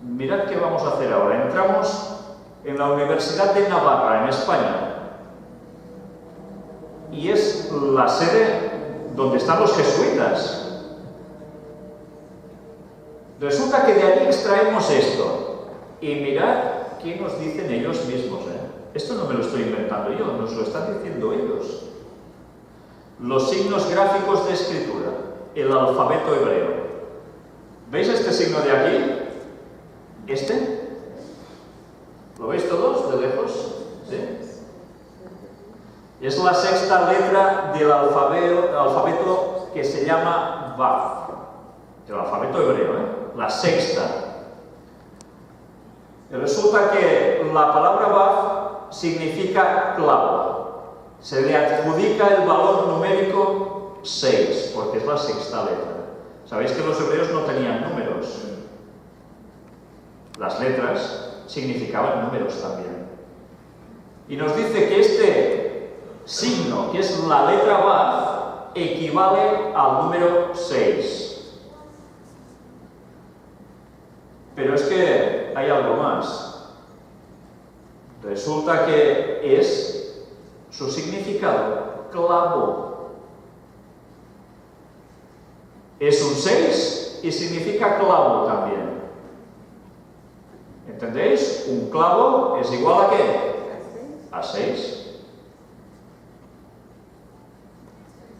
Mirad qué vamos a hacer ahora. Entramos en la Universidad de Navarra, en España. Y es la sede donde están los jesuitas. Resulta que de allí extraemos esto. Y mirad qué nos dicen ellos mismos. Esto no me lo estoy inventando yo, nos lo están diciendo ellos. Los signos gráficos de escritura, el alfabeto hebreo. ¿Veis este signo de aquí? ¿Este? ¿Lo veis todos de lejos? ¿Sí? Es la sexta letra del alfabeto que se llama Vav. El alfabeto hebreo, la sexta. Y resulta que la palabra Vav significa clavo. Se le adjudica el valor numérico 6, porque es la sexta letra. Sabéis que los hebreos no tenían números. Las letras significaban números también. Y nos dice que este signo, que es la letra Vav, equivale al número 6. Pero es que hay algo más. Resulta que es su significado clavo. Es un 6 y significa clavo también. ¿Entendéis? Un clavo es igual a ¿qué? A 6.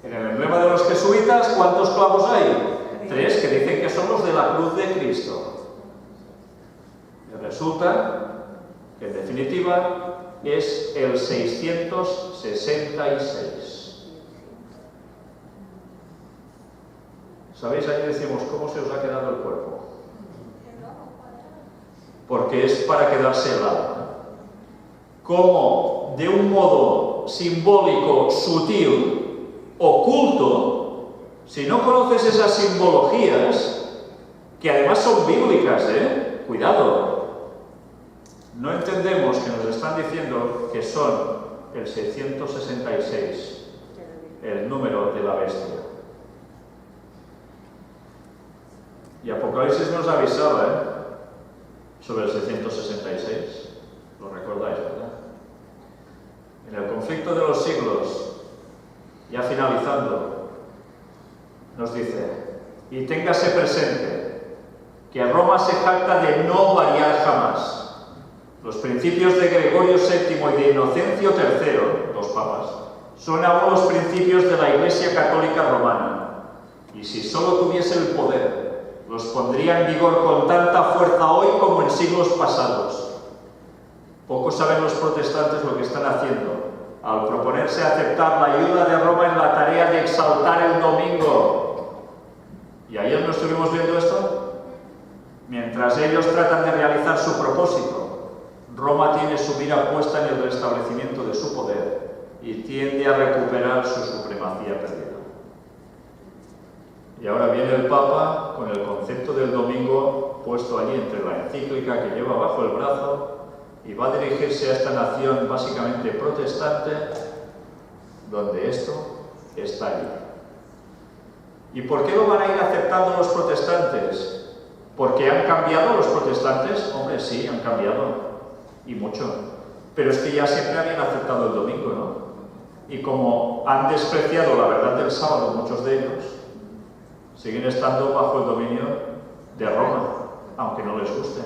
En el emblema de los jesuitas, ¿cuántos clavos hay? 3, que dicen que son los de la cruz de Cristo. Y resulta que en definitiva es el 666. ¿Sabéis? Allí decimos, ¿cómo se os ha quedado el cuerpo? Porque es para quedarse helado. Como de un modo simbólico, sutil, oculto, si no conoces esas simbologías, que además son bíblicas, cuidado, no entendemos que nos están diciendo que son el 666, el número de la bestia. Y Apocalipsis nos avisaba, sobre el 666. Lo recordáis, ¿verdad? En el conflicto de los siglos, ya finalizando, nos dice: y téngase presente que Roma se jacta de no variar jamás. Los principios de Gregorio VII y de Inocencio III, dos papas, son aún los principios de la Iglesia Católica Romana. Y si solo tuviese el poder, los pondría en vigor con tanta fuerza hoy como en siglos pasados. Pocos saben los protestantes lo que están haciendo al proponerse aceptar la ayuda de Roma en la tarea de exaltar el domingo. ¿Y ayer no estuvimos viendo esto? Mientras ellos tratan de realizar su propósito, Roma tiene su mira puesta en el restablecimiento de su poder y tiende a recuperar su supremacía perdida. Y ahora viene el Papa con el concepto del domingo puesto allí entre la encíclica que lleva bajo el brazo y va a dirigirse a esta nación básicamente protestante, donde esto está allí. ¿Y por qué lo van a ir aceptando los protestantes? ¿Porque han cambiado los protestantes? Hombre, sí, han cambiado, y mucho. Pero es que ya siempre habían aceptado el domingo, ¿no? Y como han despreciado la verdad del sábado, muchos de ellos, siguen estando bajo el dominio de Roma, aunque no les guste.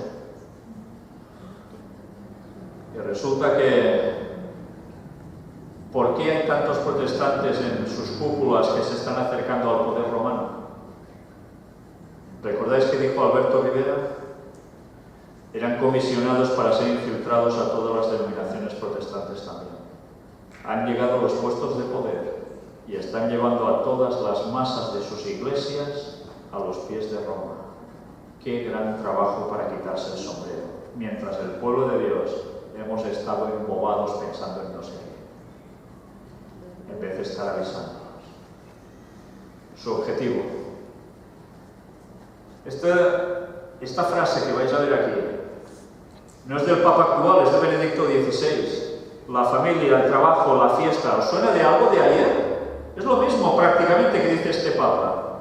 Y resulta que, ¿por qué hay tantos protestantes en sus cúpulas que se están acercando al poder romano? ¿Recordáis que dijo Alberto Rivera? Eran comisionados para ser infiltrados a todas las denominaciones protestantes también. Han llegado a los puestos de poder y están llevando a todas las masas de sus iglesias a los pies de Roma. Qué gran trabajo para quitarse el sombrero, mientras el pueblo de Dios hemos estado embobados pensando en no sé qué, en vez de estar avisándonos. Su objetivo. Esta frase que vais a ver aquí no es del Papa actual, es de Benedicto XVI. La familia, el trabajo, la fiesta, ¿os suena de algo de ayer? Es lo mismo prácticamente que dice este Papa.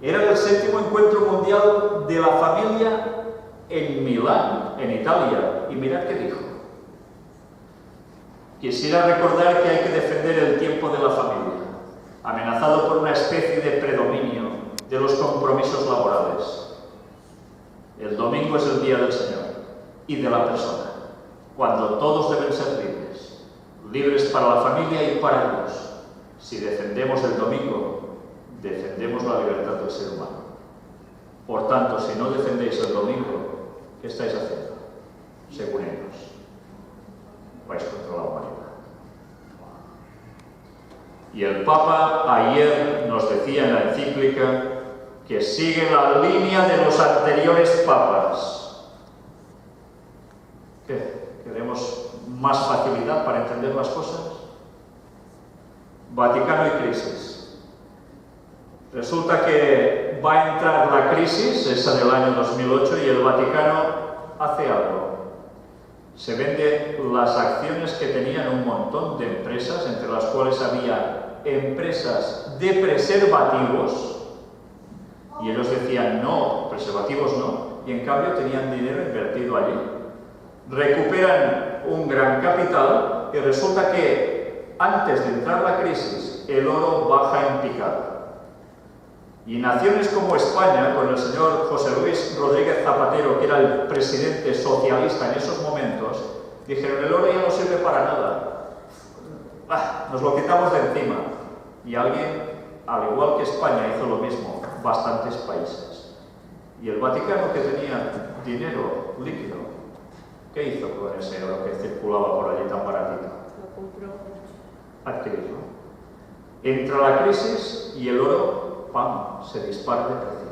Era el 7º encuentro mundial de la familia en Milán, en Italia. Y mirad qué dijo. Quisiera recordar que hay que defender el tiempo de la familia, amenazado por una especie de predominio de los compromisos laborales. El domingo es el día del Señor y de la persona, cuando todos deben ser libres, libres para la familia y para Dios. Si defendemos el domingo, defendemos la libertad del ser humano. Por tanto, si no defendéis el domingo, ¿qué estáis haciendo? Según ellos, vais contra la humanidad. Y el Papa ayer nos decía en la encíclica que sigue la línea de los anteriores papas. ¿Qué? ¿Queremos más facilidad para entender las cosas? Vaticano y crisis. Resulta que va a entrar la crisis, esa del año 2008, y el Vaticano hace algo. Se vende las acciones que tenían un montón de empresas, entre las cuales había empresas de preservativos, y ellos decían no, preservativos no, y en cambio tenían dinero invertido allí. Recuperan un gran capital y resulta que antes de entrar la crisis el oro baja en picada. Y naciones como España, con el señor José Luis Rodríguez Zapatero, que era el presidente socialista en esos momentos, dijeron el oro ya no sirve para nada, nos lo quitamos de encima. Y alguien, al igual que España, hizo lo mismo, bastantes países. Y el Vaticano, que tenía dinero líquido, ¿qué hizo con ese oro que circulaba por allí tan baratito? Lo compró. Adquirirlo. Entra la crisis y el oro, ¡pam!, se dispara de precio.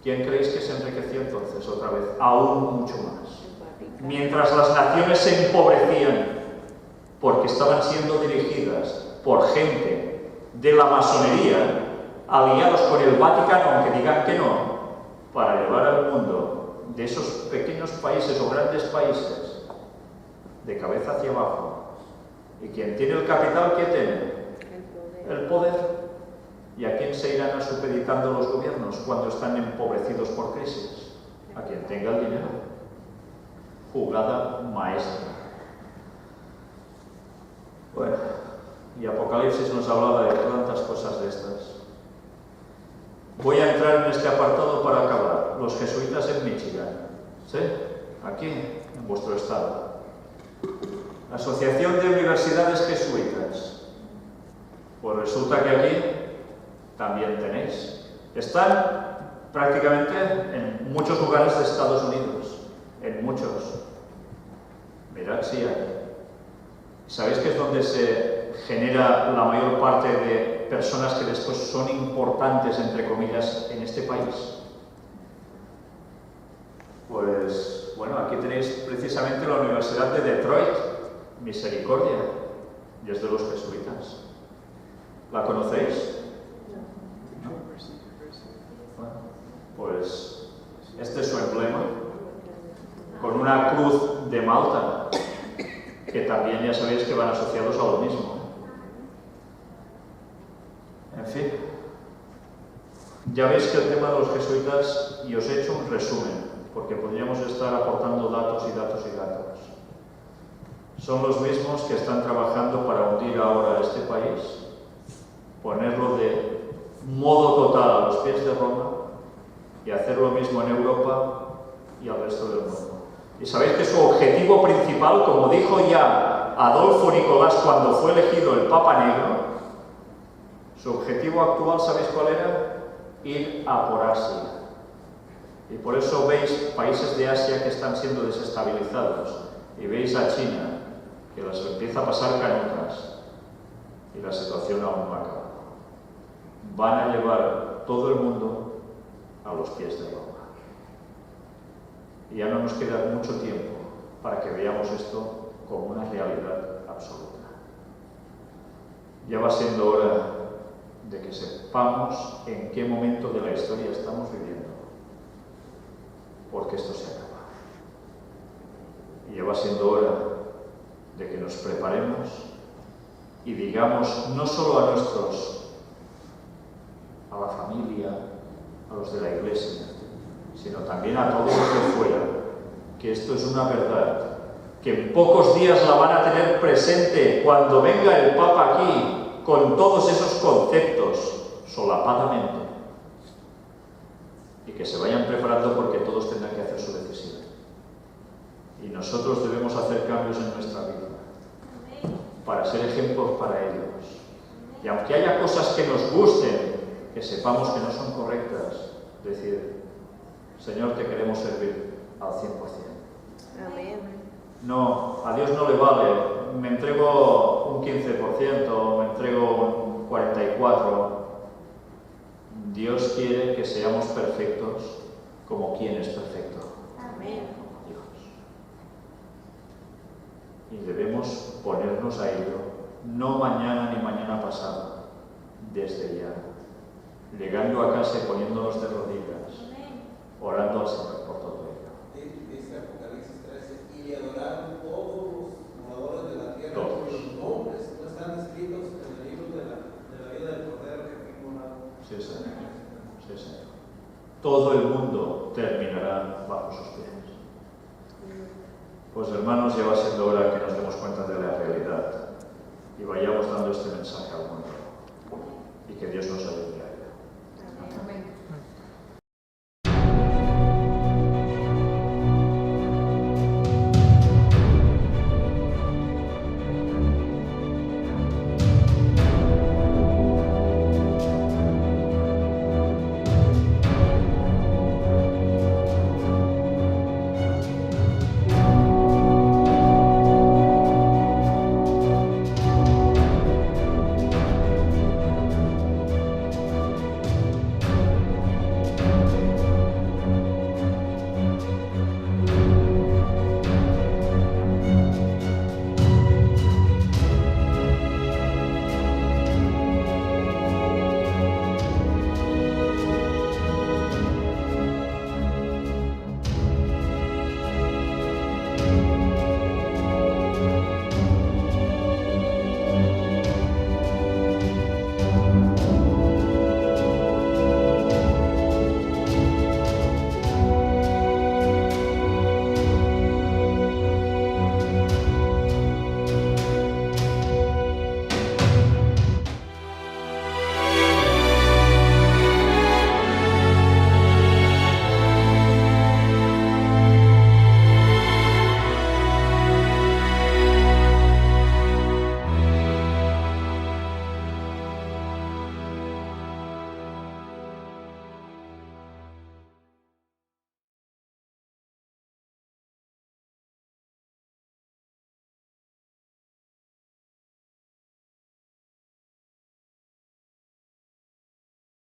¿Quién creéis que se enriqueció entonces otra vez? Aún mucho más. Mientras las naciones se empobrecían porque estaban siendo dirigidas por gente de la masonería, aliados con el Vaticano, aunque digan que no, para llevar al mundo de esos pequeños países o grandes países de cabeza hacia abajo. ¿Y quien tiene el capital, qué tiene? El poder. ¿Y a quién se irán supeditando los gobiernos cuando están empobrecidos por crisis? A quien tenga el dinero. Jugada maestra. Bueno, y Apocalipsis nos hablaba de tantas cosas de estas. Voy a entrar en este apartado para acabar. Los jesuitas en Michigan, ¿sí? Aquí, en vuestro estado. Asociación de Universidades Jesuitas. Pues resulta que aquí también tenéis. Están prácticamente en muchos lugares de Estados Unidos. En muchos. Mirad si hay. ¿Sabéis que es donde se genera la mayor parte de personas que después son importantes, entre comillas, en este país? Pues, bueno, aquí tenéis precisamente la Universidad de Detroit, Misericordia, y es de los jesuitas. ¿La conocéis? ¿No? Bueno, pues este es su emblema, con una cruz de Malta, que también ya sabéis que van asociados a lo mismo. En fin, ya veis que el tema de los jesuitas, y os he hecho un resumen, porque podríamos estar aportando datos y datos y datos. Son los mismos que están trabajando para hundir ahora a este país, ponerlo de modo total a los pies de Roma y hacer lo mismo en Europa y al resto del mundo. Y sabéis que su objetivo principal, como dijo ya Adolfo Nicolás cuando fue elegido el Papa Negro, su objetivo actual, ¿sabéis cuál era? Ir a por Asia. Y por eso veis países de Asia que están siendo desestabilizados. Y veis a China, que las empieza a pasar canutas. Y la situación aún no acaba. Van a llevar todo el mundo a los pies de Roma. Y ya no nos queda mucho tiempo para que veamos esto como una realidad absoluta. Ya va siendo hora de que sepamos en qué momento de la historia estamos viviendo, porque esto se acaba. Y ya va siendo hora de que nos preparemos y digamos no solo a la familia, a los de la Iglesia, sino también a todos los de fuera, que esto es una verdad, que en pocos días la van a tener presente cuando venga el Papa aquí, con todos esos conceptos, solapadamente. y que se vayan preparando porque todos tendrán que hacer su decisión. Y nosotros debemos hacer cambios en nuestra vida para ser ejemplos para ellos. Y aunque haya cosas que nos gusten, que sepamos que no son correctas, decir, Señor, te queremos servir al 100%. Amén. No, a Dios no le vale, me entrego un 15%, me entrego un 44%. Dios quiere que seamos perfectos como quien es perfecto, Amén. como Dios. Y debemos ponernos a ello, no mañana ni mañana pasado, desde ya, llegando a casa y poniéndonos de rodillas, orando al Señor por todo ello. Dice Apocalipsis 13, y le adoraron todos los moradores de la tierra, Todos. cuyos nombres no están escritos en el libro de la vida del Cordero que fue inmolado. Sí, Señor. Sí, Señor. Todo el mundo terminará bajo sus pies. Pues hermanos, ya va siendo hora que nos demos cuenta de la realidad y vayamos dando este mensaje al mundo. Y que Dios nos ayude.